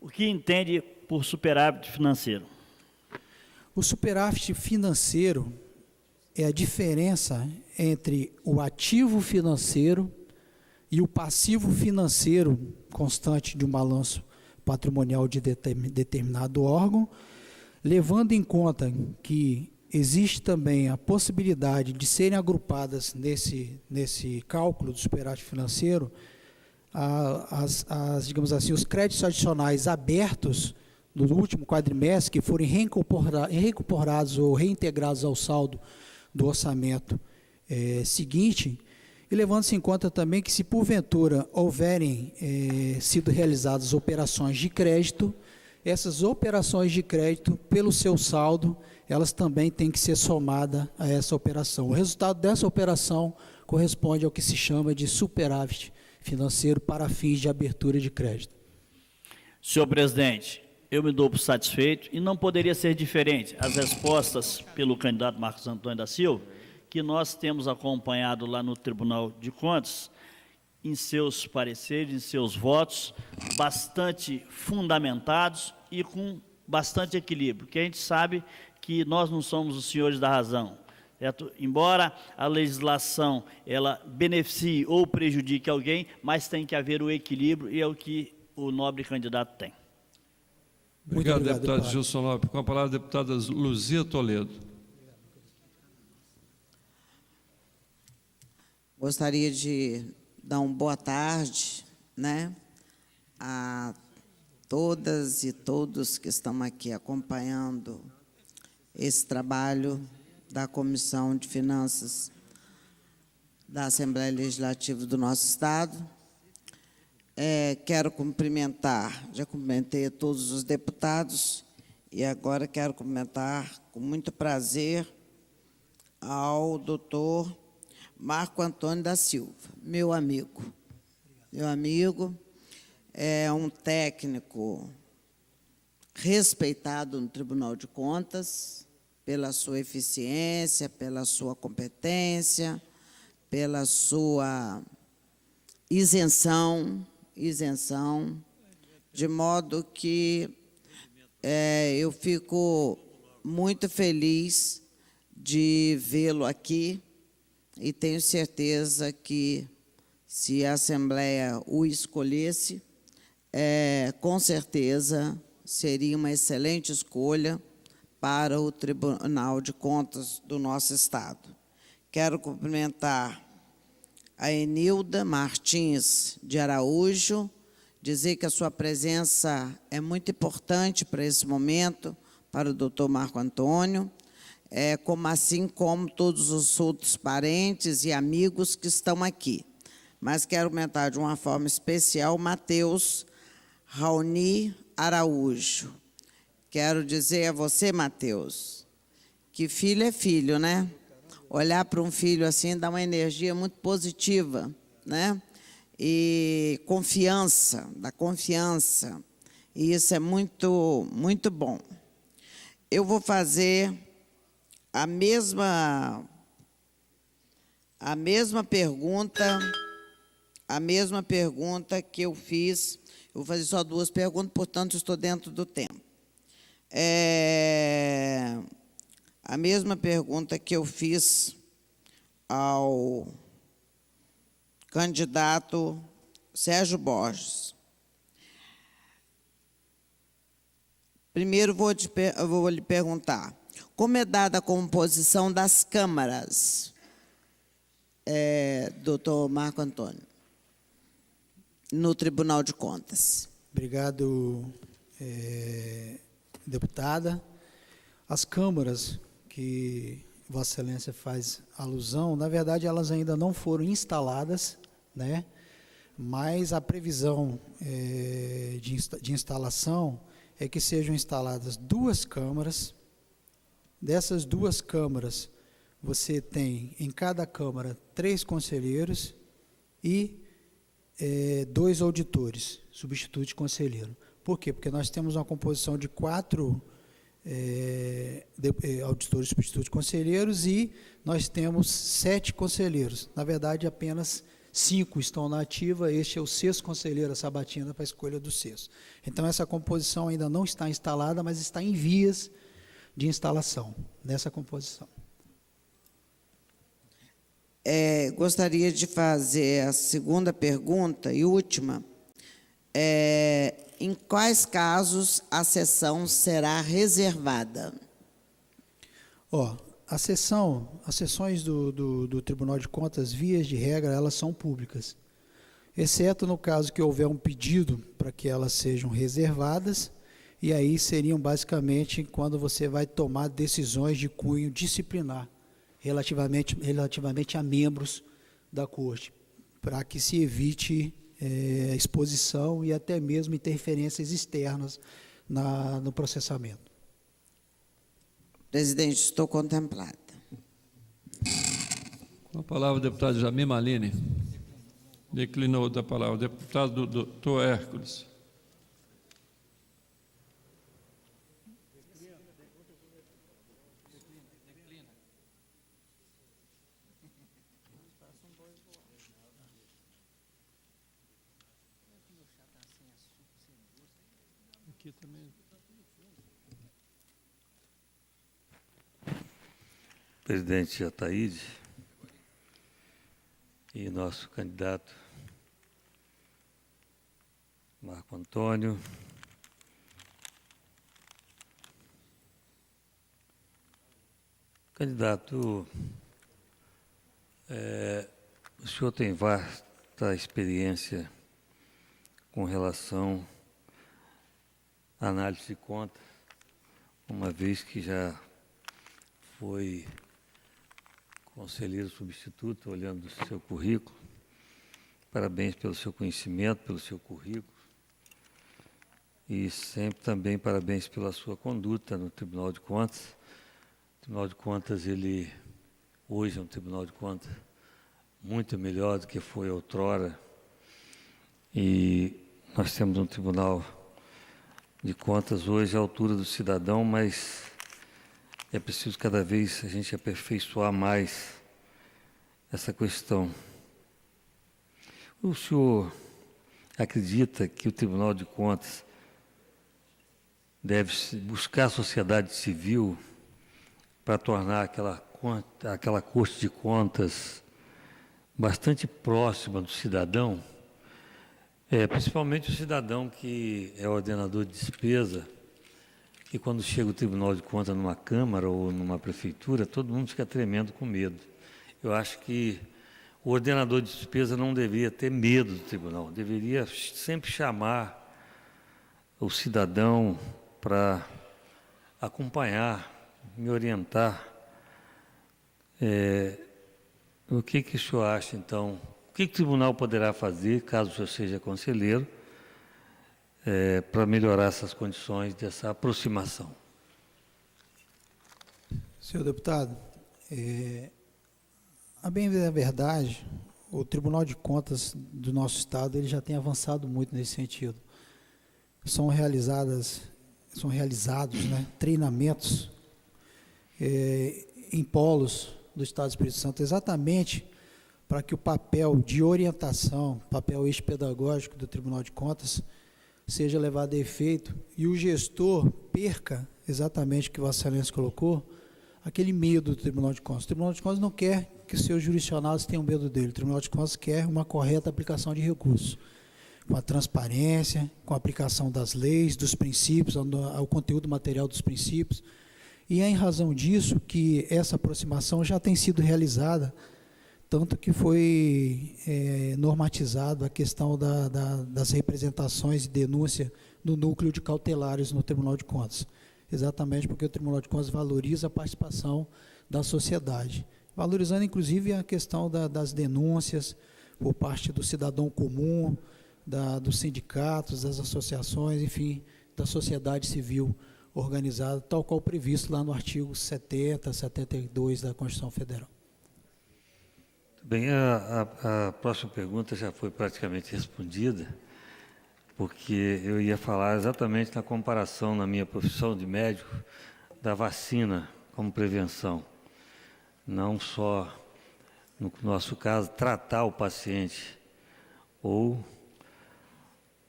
O que entende por superávit financeiro? O superávit financeiro é a diferença entre o ativo financeiro e o passivo financeiro constante de um balanço patrimonial de determinado órgão, levando em conta que existe também a possibilidade de serem agrupadas nesse cálculo do superávit financeiro digamos assim, os créditos adicionais abertos no último quadrimestre que forem reincorporados ou reintegrados ao saldo do orçamento seguinte, e levando-se em conta também que, se porventura houverem sido realizadas operações de crédito essas operações de crédito, pelo seu saldo, elas também têm que ser somadas a essa operação. O resultado dessa operação corresponde ao que se chama de superávit financeiro para fins de abertura de crédito. Senhor presidente, eu me dou por satisfeito e não poderia ser diferente as respostas pelo candidato Marcos Antônio da Silva, que nós temos acompanhado lá no Tribunal de Contas, em seus pareceres, em seus votos, bastante fundamentados e com bastante equilíbrio, porque a gente sabe que nós não somos os senhores da razão, certo? Embora a legislação ela beneficie ou prejudique alguém, mas tem que haver o equilíbrio e é o que o nobre candidato tem. Obrigado, deputado Gilson Lopes. Com a palavra, a deputada Luzia Toledo. Gostaria de dar uma boa tarde, né, a todas e todos que estão aqui acompanhando esse trabalho da Comissão de Finanças da Assembleia Legislativa do nosso Estado. Quero cumprimentar, já cumprimentei a todos os deputados, e agora quero cumprimentar com muito prazer ao doutor Marco Antônio da Silva, meu amigo. Meu amigo, é um técnico respeitado no Tribunal de Contas pela sua eficiência, pela sua competência, pela sua isenção, de modo que eu fico muito feliz de vê-lo aqui e tenho certeza que, se a Assembleia o escolhesse, com certeza seria uma excelente escolha para o Tribunal de Contas do nosso Estado. Quero cumprimentar a Enilda Martins de Araújo, dizer que a sua presença é muito importante para esse momento, para o doutor Marco Antônio, assim como todos os outros parentes e amigos que estão aqui. Mas quero comentar de uma forma especial o Matheus Raoni Araújo. Quero dizer a você, Matheus, que filho é filho, né? Olhar para um filho assim dá uma energia muito positiva, né? E confiança, dá confiança. E isso é muito, muito bom. Eu vou fazer a mesma pergunta que eu fiz. Eu vou fazer só 2 perguntas, portanto, estou dentro do tempo. A mesma pergunta que eu fiz ao candidato Sérgio Borges. Primeiro, vou lhe perguntar, como é dada a composição das câmaras, doutor Marco Antônio, no Tribunal de Contas? Obrigado, deputada. As câmaras que Vossa Excelência faz alusão, na verdade, elas ainda não foram instaladas, né? Mas a previsão de instalação é que sejam instaladas 2 câmaras. Dessas 2 câmaras, você tem em cada câmara 3 conselheiros e 2 auditores, substituto de conselheiro. Por quê? Porque nós temos uma composição de 4 auditores substitutos conselheiros e nós temos 7 conselheiros. Na verdade, apenas 5 estão na ativa. Este é o 6º conselheiro, a sabatina, para a escolha do 6º. Então, essa composição ainda não está instalada, mas está em vias de instalação nessa composição. Gostaria de fazer a segunda pergunta e última. Em quais casos a sessão será reservada? As sessões do Tribunal de Contas, vias de regra, elas são públicas, exceto no caso que houver um pedido para que elas sejam reservadas, e aí seriam basicamente quando você vai tomar decisões de cunho disciplinar relativamente a membros da Corte, para que se evite exposição e até mesmo interferências externas no processamento. Presidente, estou contemplada. Com a palavra o deputado Jamir Malini. Declinou da palavra. O deputado Dr. Hércules. Aqui também. Presidente Ataíde e nosso candidato Marco Antônio, candidato, o senhor tem vasta experiência com relação à análise de contas, uma vez que já foi conselheiro substituto, olhando o seu currículo. Parabéns pelo seu conhecimento, pelo seu currículo. E sempre também parabéns pela sua conduta no Tribunal de Contas. O Tribunal de Contas, ele hoje é um Tribunal de Contas muito melhor do que foi outrora. E nós temos um Tribunal de Contas hoje à altura do cidadão, mas é preciso cada vez a gente aperfeiçoar mais essa questão. O senhor acredita que o Tribunal de Contas deve buscar a sociedade civil para tornar aquela Corte de Contas bastante próxima do cidadão? Principalmente o cidadão que é ordenador de despesa, e quando chega o Tribunal de Contas numa Câmara ou numa Prefeitura, todo mundo fica tremendo com medo. Eu acho que o ordenador de despesa não deveria ter medo do tribunal, deveria sempre chamar o cidadão para acompanhar, me orientar. O que o senhor acha, então? O que o tribunal poderá fazer, caso o senhor seja conselheiro, para melhorar essas condições dessa aproximação? Senhor deputado, a bem da verdade, o Tribunal de Contas do nosso Estado ele já tem avançado muito nesse sentido. São realizados treinamentos em polos do Estado do Espírito Santo, exatamente para que o papel de orientação, papel ex-pedagógico do Tribunal de Contas, seja levado a efeito e o gestor perca, exatamente o que Vossa Excelência colocou, aquele medo do Tribunal de Contas. O Tribunal de Contas não quer que os seus jurisdicionados tenham medo dele. O Tribunal de Contas quer uma correta aplicação de recursos, com a transparência, com a aplicação das leis, dos princípios, ao conteúdo material dos princípios. E é em razão disso que essa aproximação já tem sido realizada, tanto que foi normatizado a questão das representações e denúncia no núcleo de cautelares no Tribunal de Contas. Exatamente porque o Tribunal de Contas valoriza a participação da sociedade, valorizando inclusive a questão das denúncias por parte do cidadão comum, dos sindicatos, das associações, enfim, da sociedade civil organizada, tal qual previsto lá no artigo 70, 72 da Constituição Federal. Bem, a próxima pergunta já foi praticamente respondida, porque eu ia falar exatamente na comparação, na minha profissão de médico, da vacina como prevenção. Não só, no nosso caso, tratar o paciente, ou,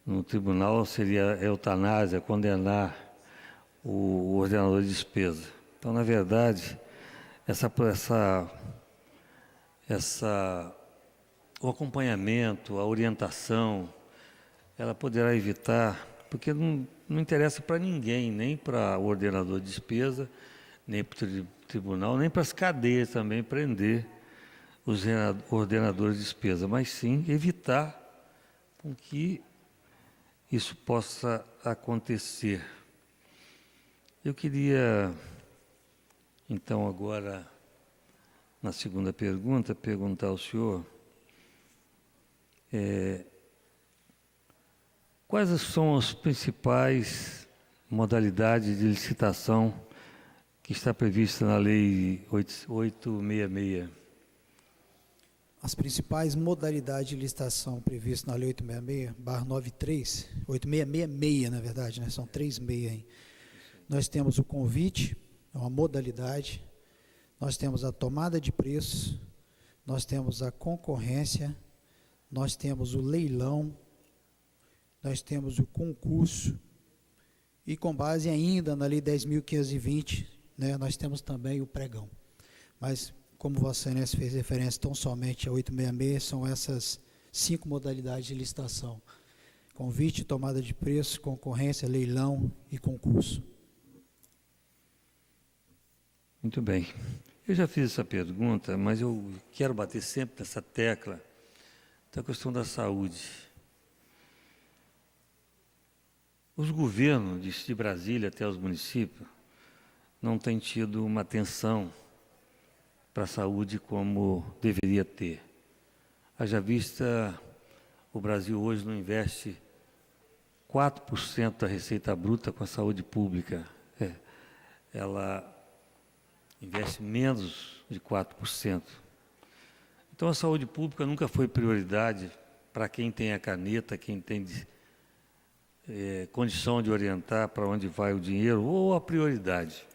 no tribunal, seria eutanásia, condenar o ordenador de despesa. Então, na verdade, o acompanhamento, a orientação, ela poderá evitar, porque não interessa para ninguém, nem para o ordenador de despesa, nem para o tribunal, nem para as cadeias também prender os ordenadores de despesa, mas sim evitar com que isso possa acontecer. Eu queria, então, agora, na segunda pergunta, perguntar ao senhor quais são as principais modalidade de licitação que está prevista na Lei 866. As principais modalidades de licitação previstas na Lei 866/93, 8666, na verdade, né? São 36 aí. Nós temos o convite, é uma modalidade, nós temos a tomada de preços, nós temos a concorrência, nós temos o leilão, nós temos o concurso, e com base ainda na Lei 10.520, né, nós temos também o pregão. Mas, como Vossa Excelência fez referência tão somente a 866, são essas 5 modalidades de licitação: convite, tomada de preço, concorrência, leilão e concurso. Muito bem. Eu já fiz essa pergunta, mas eu quero bater sempre nessa tecla da questão da saúde. Os governos de Brasília até os municípios não têm tido uma atenção para a saúde como deveria ter. Haja vista, o Brasil hoje não investe 4% da receita bruta com a saúde pública. Ela investe menos de 4%. Então, a saúde pública nunca foi prioridade para quem tem a caneta, quem tem condição de orientar para onde vai o dinheiro, ou a prioridade.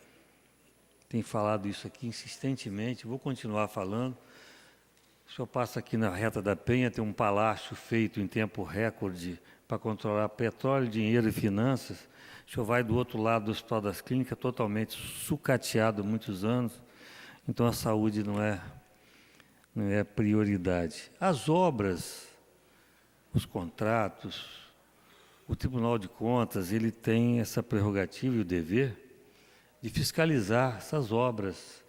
Tenho falado isso aqui insistentemente, vou continuar falando. O senhor passa aqui na Reta da Penha, tem um palácio feito em tempo recorde para controlar petróleo, dinheiro e finanças. O senhor vai do outro lado do Hospital das Clínicas, totalmente sucateado há muitos anos. Então, a saúde não é prioridade. As obras, os contratos, o Tribunal de Contas, ele tem essa prerrogativa e o dever de fiscalizar essas obras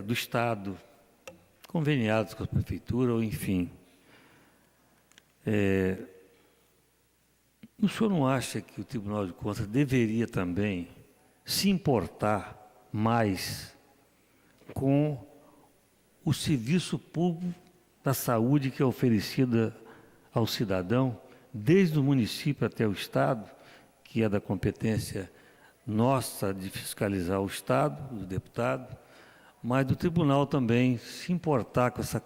do Estado, conveniadas com a Prefeitura, ou enfim. O senhor não acha que o Tribunal de Contas deveria também se importar mais com o serviço público da saúde que é oferecida ao cidadão, desde o município até o Estado, que é da competência nossa de fiscalizar o Estado, do deputado, mas do Tribunal também se importar com essa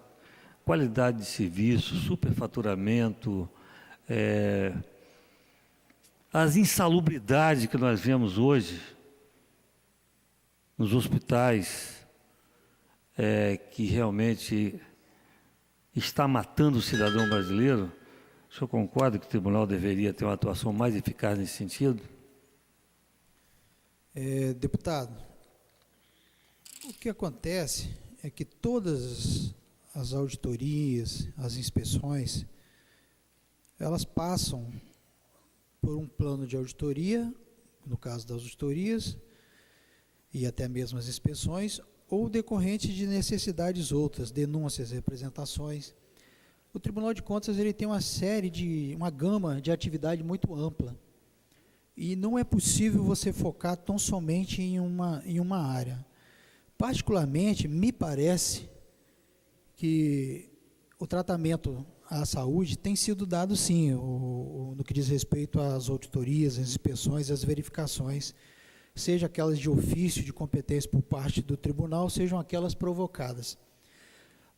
qualidade de serviço, superfaturamento, as insalubridades que nós vemos hoje nos hospitais, que realmente está matando o cidadão brasileiro. O senhor concorda que o Tribunal deveria ter uma atuação mais eficaz nesse sentido? Deputado, o que acontece é que todas as auditorias, as inspeções, elas passam por um plano de auditoria, no caso das auditorias, e até mesmo as inspeções, ou decorrente de necessidades outras, denúncias, representações. O Tribunal de Contas ele tem uma gama de atividade muito ampla. E não é possível você focar tão somente em uma área. Particularmente, me parece que o tratamento à saúde tem sido dado, sim, no que diz respeito às auditorias, às inspeções, às verificações, seja aquelas de ofício, de competência por parte do tribunal, sejam aquelas provocadas.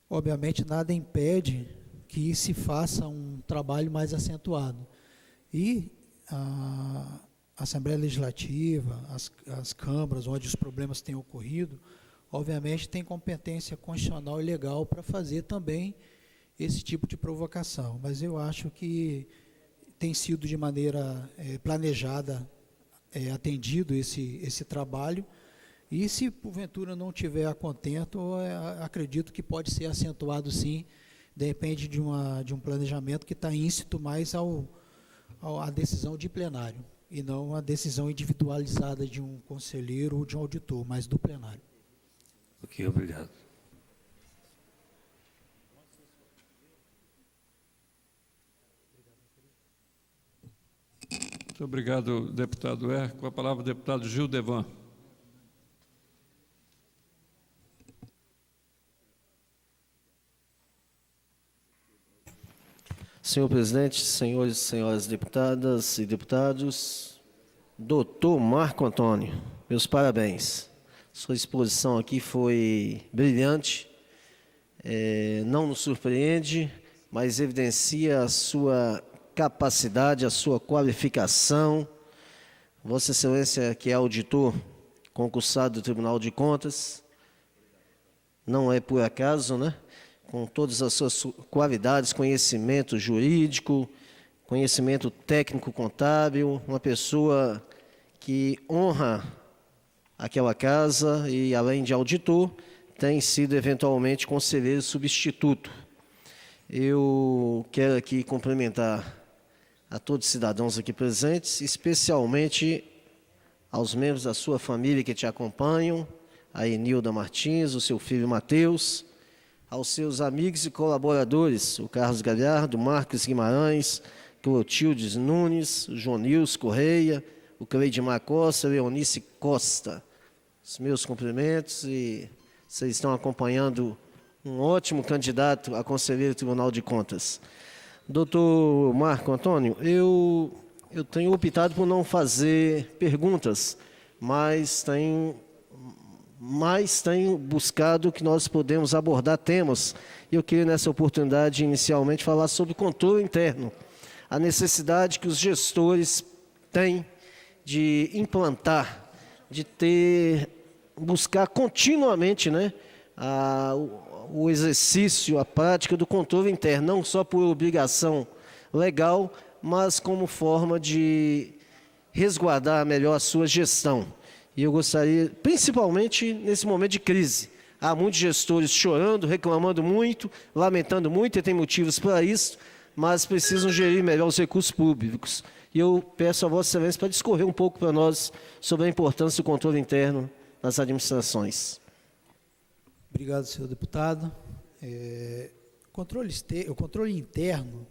Obviamente, nada impede que se faça um trabalho mais acentuado. E a Assembleia Legislativa, as câmaras onde os problemas têm ocorrido, obviamente tem competência constitucional e legal para fazer também esse tipo de provocação. Mas eu acho que tem sido de maneira planejada, atendido esse trabalho, e se porventura não tiver a contento, acredito que pode ser acentuado sim, depende de um planejamento que está íncito mais à decisão de plenário, e não a decisão individualizada de um conselheiro ou de um auditor, mas do plenário. Ok, obrigado. Muito obrigado, deputado Com a palavra, o deputado Gildevan. Senhor presidente, senhores e senhoras deputadas e deputados, Doutor Marco Antônio, meus parabéns. Sua exposição aqui foi brilhante, não nos surpreende, mas evidencia a sua capacidade, a sua qualificação. Vossa Excelência, que é auditor concursado do Tribunal de Contas, não é por acaso, né? Com todas as suas qualidades, conhecimento jurídico, conhecimento técnico contábil, uma pessoa que honra aquela casa e, além de auditor, tem sido eventualmente conselheiro substituto. Eu quero aqui cumprimentar a todos os cidadãos aqui presentes, especialmente aos membros da sua família que te acompanham, a Enilda Martins, o seu filho Matheus, aos seus amigos e colaboradores, o Carlos Galhardo, Marcos Guimarães, Clotildes Nunes, o Jonils Correia, o Cleidmar Costa, Leonice Costa. Os meus cumprimentos, e vocês estão acompanhando um ótimo candidato a conselheiro do Tribunal de Contas. Doutor Marco Antônio, eu tenho optado por não fazer perguntas, mas tenho buscado que nós podemos abordar temas. Eu queria, nessa oportunidade, inicialmente, falar sobre controle interno. A necessidade que os gestores têm de implantar, de buscar continuamente, né, o exercício, a prática do controle interno, não só por obrigação legal, mas como forma de resguardar melhor a sua gestão. E eu gostaria, principalmente nesse momento de crise, há muitos gestores chorando, reclamando muito, lamentando muito, e tem motivos para isso, mas precisam gerir melhor os recursos públicos. E eu peço a Vossa Excelência para discorrer um pouco para nós sobre a importância do controle interno nas administrações. Obrigado, senhor deputado. O controle interno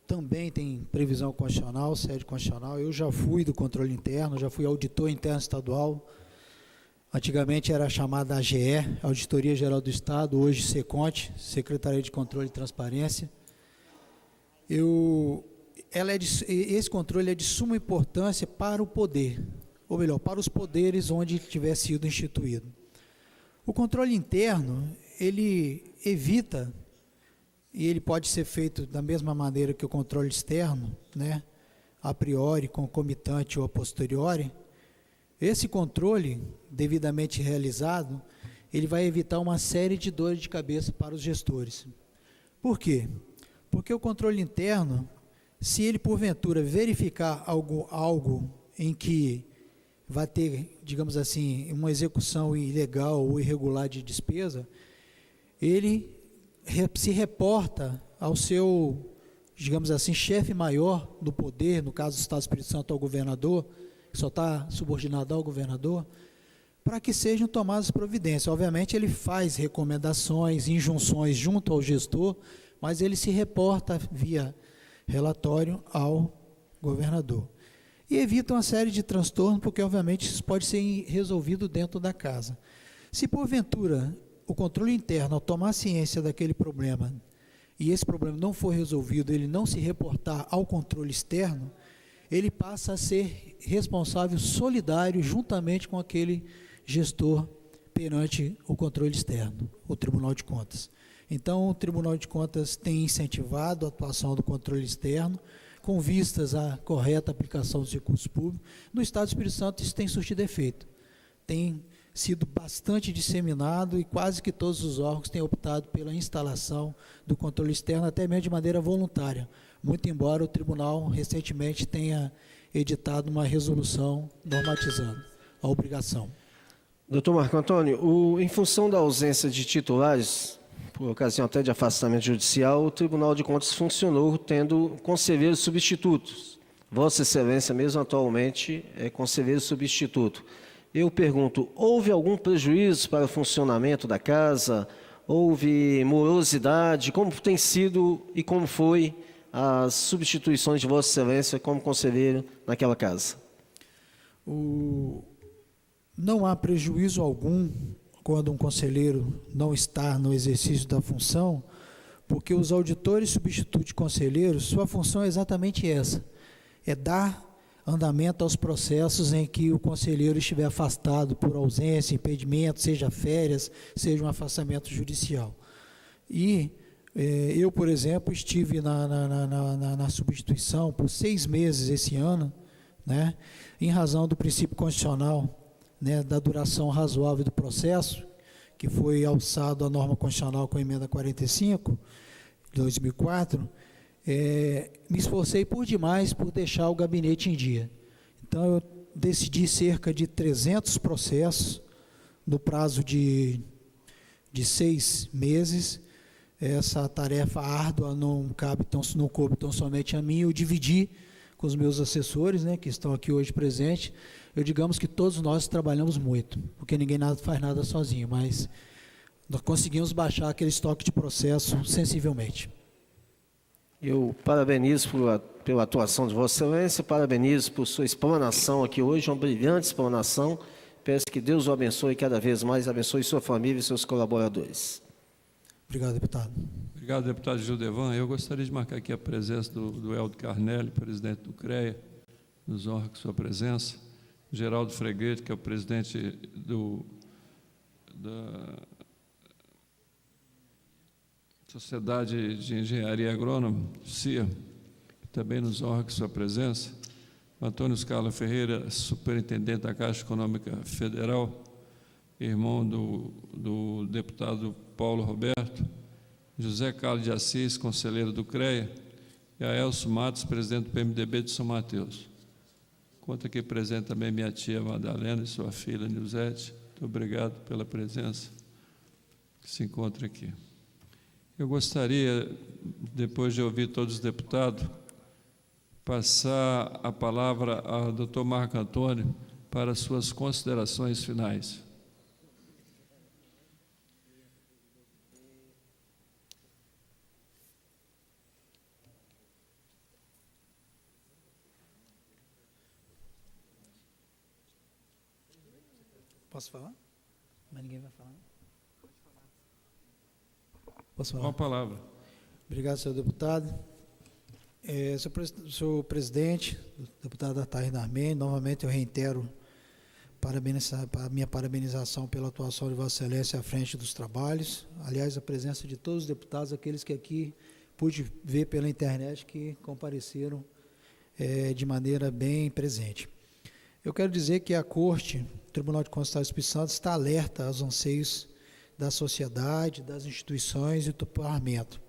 também tem previsão constitucional, sede constitucional. Eu já fui do controle interno, já fui auditor interno estadual. Antigamente era chamada AGE, Auditoria Geral do Estado, hoje SECONT, Secretaria de Controle e Transparência. Esse controle é de suma importância para o poder, ou melhor, para os poderes onde tiver sido instituído. O controle interno, ele evita, e ele pode ser feito da mesma maneira que o controle externo, né, a priori, concomitante ou a posteriori. Esse controle, devidamente realizado, ele vai evitar uma série de dores de cabeça para os gestores. Por quê? Porque o controle interno, se ele porventura verificar algo em que vai ter, digamos assim, uma execução ilegal ou irregular de despesa, ele se reporta ao seu, digamos assim, chefe maior do poder, no caso do Estado do Espírito Santo, ao governador, que só está subordinado ao governador, para que sejam tomadas providências. Obviamente, ele faz recomendações, injunções junto ao gestor, mas ele se reporta via relatório ao governador. E evita uma série de transtornos, porque, obviamente, isso pode ser resolvido dentro da casa. Se, porventura, o controle interno, ao tomar ciência daquele problema, e esse problema não for resolvido, ele não se reportar ao controle externo, ele passa a ser responsável solidário juntamente com aquele gestor perante o controle externo, o Tribunal de Contas. Então, o Tribunal de Contas tem incentivado a atuação do controle externo, com vistas à correta aplicação dos recursos públicos. No Estado do Espírito Santo, isso tem surtido efeito. Tem sido bastante disseminado e quase que todos os órgãos têm optado pela instalação do controle externo, até mesmo de maneira voluntária, muito embora o tribunal recentemente tenha editado uma resolução normatizando a obrigação. Doutor Marco Antônio, em função da ausência de titulares, por ocasião até de afastamento judicial, o Tribunal de Contas funcionou tendo conselheiros substitutos. Vossa Excelência mesmo atualmente é conselheiro substituto. Eu pergunto, houve algum prejuízo para o funcionamento da casa? Houve morosidade? Como tem sido e como foi as substituições de Vossa Excelência como conselheiro naquela casa? Não há prejuízo algum quando um conselheiro não está no exercício da função, porque os auditores substitutos de conselheiros, sua função é exatamente essa, é dar andamento aos processos em que o conselheiro estiver afastado por ausência, impedimento, seja férias, seja um afastamento judicial. E eu, por exemplo, estive na substituição por 6 meses esse ano, né, em razão do princípio constitucional, né, da duração razoável do processo, que foi alçado à norma constitucional com a emenda 45, de 2004, me esforcei por demais por deixar o gabinete em dia. Então, eu decidi cerca de 300 processos no prazo de 6 meses. Essa tarefa árdua não coube tão somente a mim, eu dividi com os meus assessores, né, que estão aqui hoje presentes. Digamos que todos nós trabalhamos muito, porque ninguém faz nada sozinho, mas nós conseguimos baixar aquele estoque de processo sensivelmente. Eu parabenizo pela atuação de Vossa Excelência, parabenizo por sua explanação aqui hoje, uma brilhante explanação. Peço que Deus o abençoe cada vez mais, abençoe sua família e seus colaboradores. Obrigado, deputado. Obrigado, deputado Gildevan. Eu gostaria de marcar aqui a presença do Helder Carnelli, presidente do CREA, nos honra com sua presença. Geraldo Freguete, que é o presidente da Sociedade de Engenharia Agrônoma, CIA, que também nos honra com sua presença. Antônio Carlos Ferreira, superintendente da Caixa Econômica Federal, irmão do deputado Paulo Roberto, José Carlos de Assis, conselheiro do CREA, e a Elcio Matos, presidente do PMDB de São Mateus. Conta aqui presente também minha tia Madalena e sua filha Nilzete. Muito obrigado pela presença que se encontra aqui. Eu gostaria, depois de ouvir todos os deputados, passar a palavra ao doutor Marco Antônio para suas considerações finais. Posso falar? Mas ninguém vai falar. Posso falar? Com a palavra. Obrigado, senhor deputado. Senhor presidente, deputado Ataíde Armênio, novamente eu reitero a minha parabenização pela atuação de Vossa Excelência à frente dos trabalhos. Aliás, a presença de todos os deputados, aqueles que aqui pude ver pela internet, que compareceram de maneira bem presente. Eu quero dizer que a Corte, o Tribunal de Contas do Estado do Espírito Santo, está alerta aos anseios da sociedade, das instituições e do parlamento,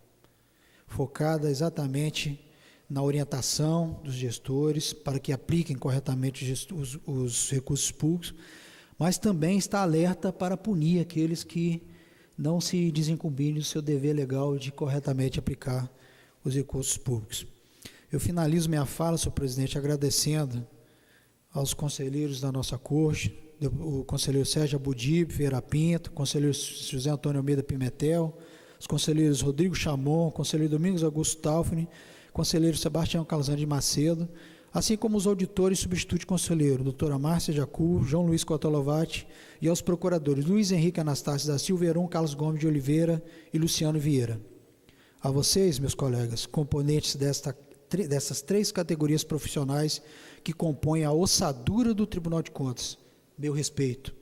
focada exatamente na orientação dos gestores para que apliquem corretamente os recursos públicos, mas também está alerta para punir aqueles que não se desincumbirem do seu dever legal de corretamente aplicar os recursos públicos. Eu finalizo minha fala, senhor presidente, agradecendo aos conselheiros da nossa corte, o conselheiro Sérgio Abudib Vieira Pinto, o conselheiro José Antônio Almeida Pimentel, os conselheiros Rodrigo Chamon, o conselheiro Domingos Augusto Taufani, o conselheiro Sebastião Calazans de Macedo, assim como os auditores substitutos conselheiro, doutora Márcia Jacu, João Luiz Cotolovati, e aos procuradores Luiz Henrique Anastácio da Silva, Heron Carlos Gomes de Oliveira e Luciano Vieira. A vocês, meus colegas, componentes dessas 3 categorias profissionais que compõem a ossadura do Tribunal de Contas, meu respeito,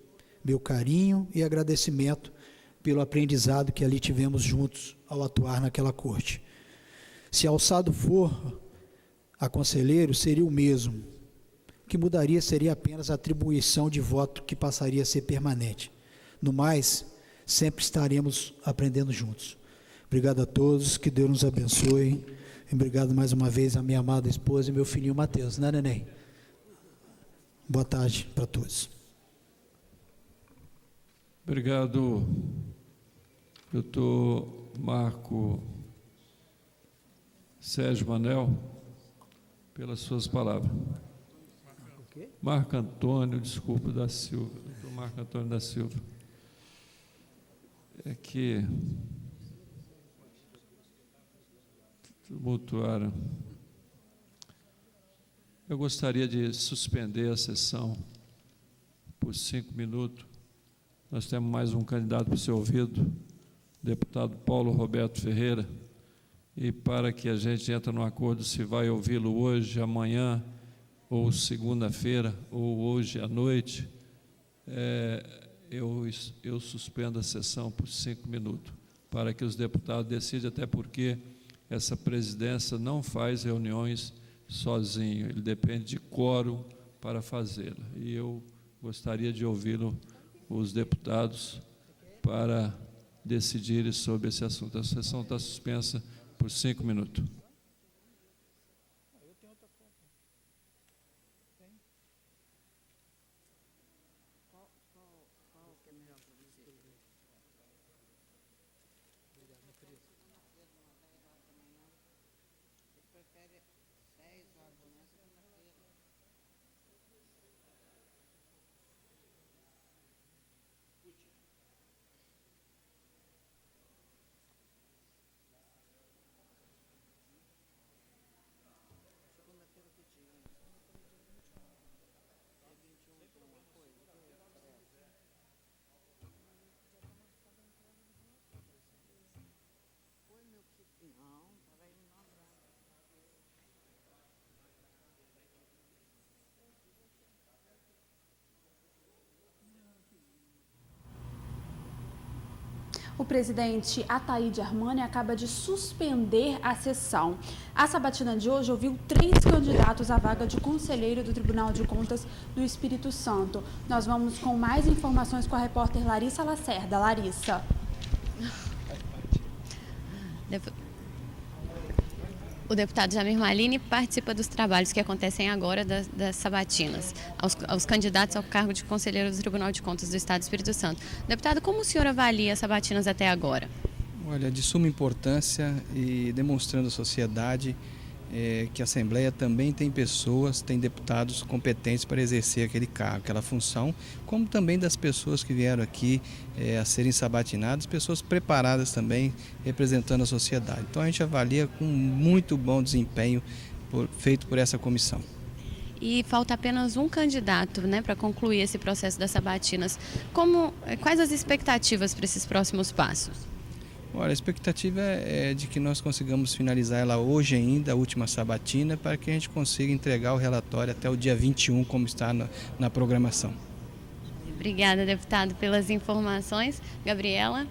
meu carinho e agradecimento pelo aprendizado que ali tivemos juntos ao atuar naquela corte. Se alçado for a conselheiro, seria o mesmo. O que mudaria seria apenas a atribuição de voto, que passaria a ser permanente. No mais, sempre estaremos aprendendo juntos. Obrigado a todos, que Deus nos abençoe. E obrigado mais uma vez à minha amada esposa e meu filhinho Matheus, né, neném? Boa tarde para todos. Obrigado, doutor Marco Sérgio Manel, pelas suas palavras. Marco Antônio, desculpa, da Silva, doutor Marco Antônio da Silva. É que tumultuaram. Eu gostaria de suspender a sessão por 5 minutos. Nós temos mais um candidato para ser ouvido, deputado Paulo Roberto Ferreira, e para que a gente entre no acordo se vai ouvi-lo hoje, amanhã, ou segunda-feira, ou hoje à noite, eu suspendo a sessão por 5 minutos, para que os deputados decidam, até porque essa presidência não faz reuniões sozinho, ele depende de quórum para fazê-la. E eu gostaria de ouvi-lo, os deputados, para decidirem sobre esse assunto. A sessão está suspensa por 5 minutos. O presidente Ataíde Armani acaba de suspender a sessão. A sabatina de hoje ouviu 3 candidatos à vaga de conselheiro do Tribunal de Contas do Espírito Santo. Nós vamos com mais informações com a repórter Larissa Lacerda. Larissa. O deputado Jamir Malini participa dos trabalhos que acontecem agora das sabatinas, aos candidatos ao cargo de conselheiro do Tribunal de Contas do Estado do Espírito Santo. Deputado, como o senhor avalia as sabatinas até agora? Olha, de suma importância e demonstrando à sociedade que a Assembleia também tem pessoas, tem deputados competentes para exercer aquele cargo, aquela função, como também das pessoas que vieram aqui a serem sabatinadas, pessoas preparadas também representando a sociedade. Então a gente avalia com muito bom desempenho feito por essa comissão. E falta apenas um candidato, né, para concluir esse processo das sabatinas. Quais as expectativas para esses próximos passos? Olha, a expectativa é de que nós consigamos finalizar ela hoje ainda, a última sabatina, para que a gente consiga entregar o relatório até o dia 21, como está na programação. Obrigada, deputado, pelas informações. Gabriela?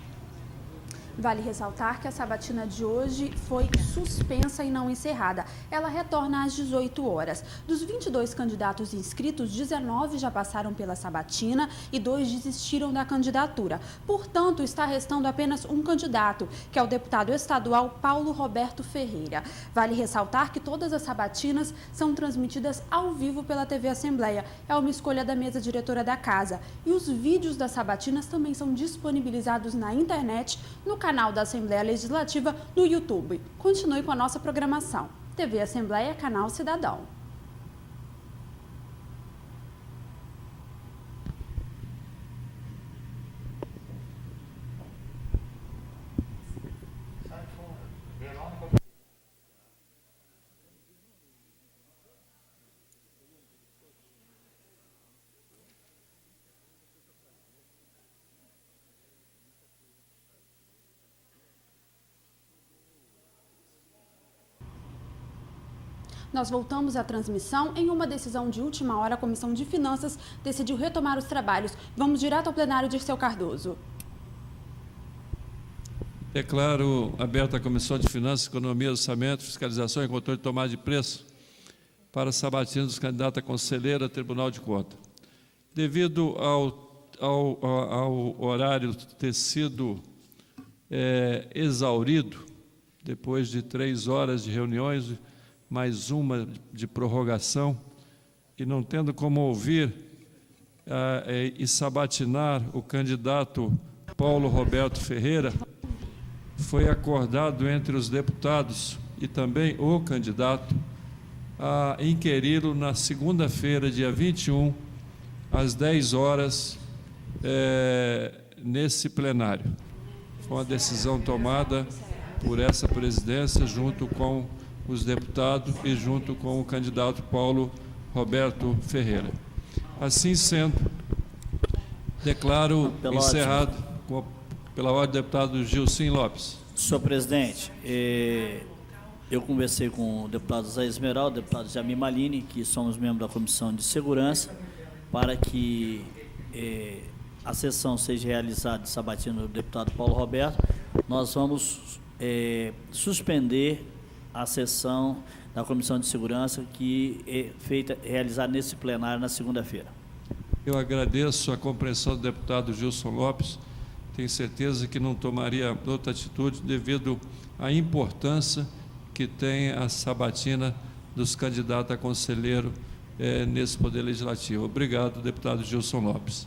Vale ressaltar que a sabatina de hoje foi suspensa e não encerrada. Ela retorna às 18 horas. Dos 22 candidatos inscritos, 19 já passaram pela sabatina e 2 desistiram da candidatura. Portanto, está restando apenas um candidato, que é o deputado estadual Paulo Roberto Ferreira. Vale ressaltar que todas as sabatinas são transmitidas ao vivo pela TV Assembleia. É uma escolha da mesa diretora da casa. E os vídeos das sabatinas também são disponibilizados na internet, no canal da Assembleia Legislativa no YouTube. Continue com a nossa programação. TV Assembleia, Canal Cidadão. Nós voltamos à transmissão. Em uma decisão de última hora, a Comissão de Finanças decidiu retomar os trabalhos. Vamos direto ao plenário, Dirceu Cardoso. Declaro aberta a Comissão de Finanças, Economia, Orçamento, Fiscalização e Controle de Tomada de Preço para a sabatina dos candidatos a conselheiro a Tribunal de Contas. Devido ao horário ter sido exaurido, depois de 3 horas de reuniões, mais uma de prorrogação, e não tendo como ouvir e sabatinar o candidato Paulo Roberto Ferreira, foi acordado entre os deputados e também o candidato a inquiri-lo na segunda-feira, dia 21, às 10 horas, nesse plenário. Foi uma decisão tomada por essa presidência, junto com os deputados e junto com o candidato Paulo Roberto Ferreira. Assim sendo, declaro encerrado pela ordem do deputado Gilcim Lopes. Senhor presidente, eu conversei com o deputado Zé Esmeralda, o deputado Jamir Malini, que somos membros da Comissão de Segurança, para que a sessão seja realizada de sabatina do deputado Paulo Roberto. Nós vamos suspender a sessão da Comissão de Segurança que é realizada nesse plenário na segunda-feira. Eu agradeço a compreensão do deputado Gilson Lopes. Tenho certeza que não tomaria outra atitude devido à importância que tem a sabatina dos candidatos a conselheiro nesse Poder Legislativo. Obrigado, deputado Gilson Lopes.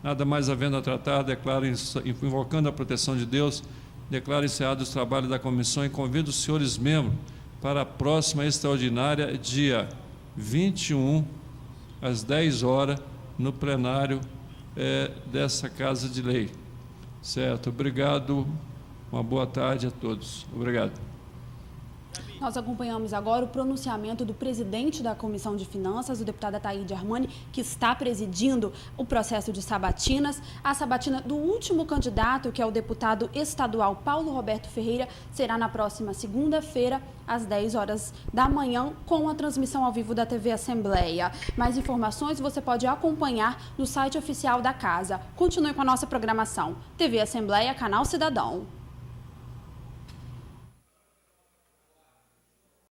Nada mais havendo a tratar, declaro, invocando a proteção de Deus, declaro encerrado os trabalhos da comissão e convido os senhores membros para a próxima extraordinária, dia 21, às 10 horas, no plenário dessa Casa de Lei. Certo, obrigado, uma boa tarde a todos. Obrigado. Nós acompanhamos agora o pronunciamento do presidente da Comissão de Finanças, o deputado Ataíde Armani, que está presidindo o processo de sabatinas. A sabatina do último candidato, que é o deputado estadual Paulo Roberto Ferreira, será na próxima segunda-feira, às 10 horas da manhã, com a transmissão ao vivo da TV Assembleia. Mais informações você pode acompanhar no site oficial da Casa. Continue com a nossa programação. TV Assembleia, Canal Cidadão.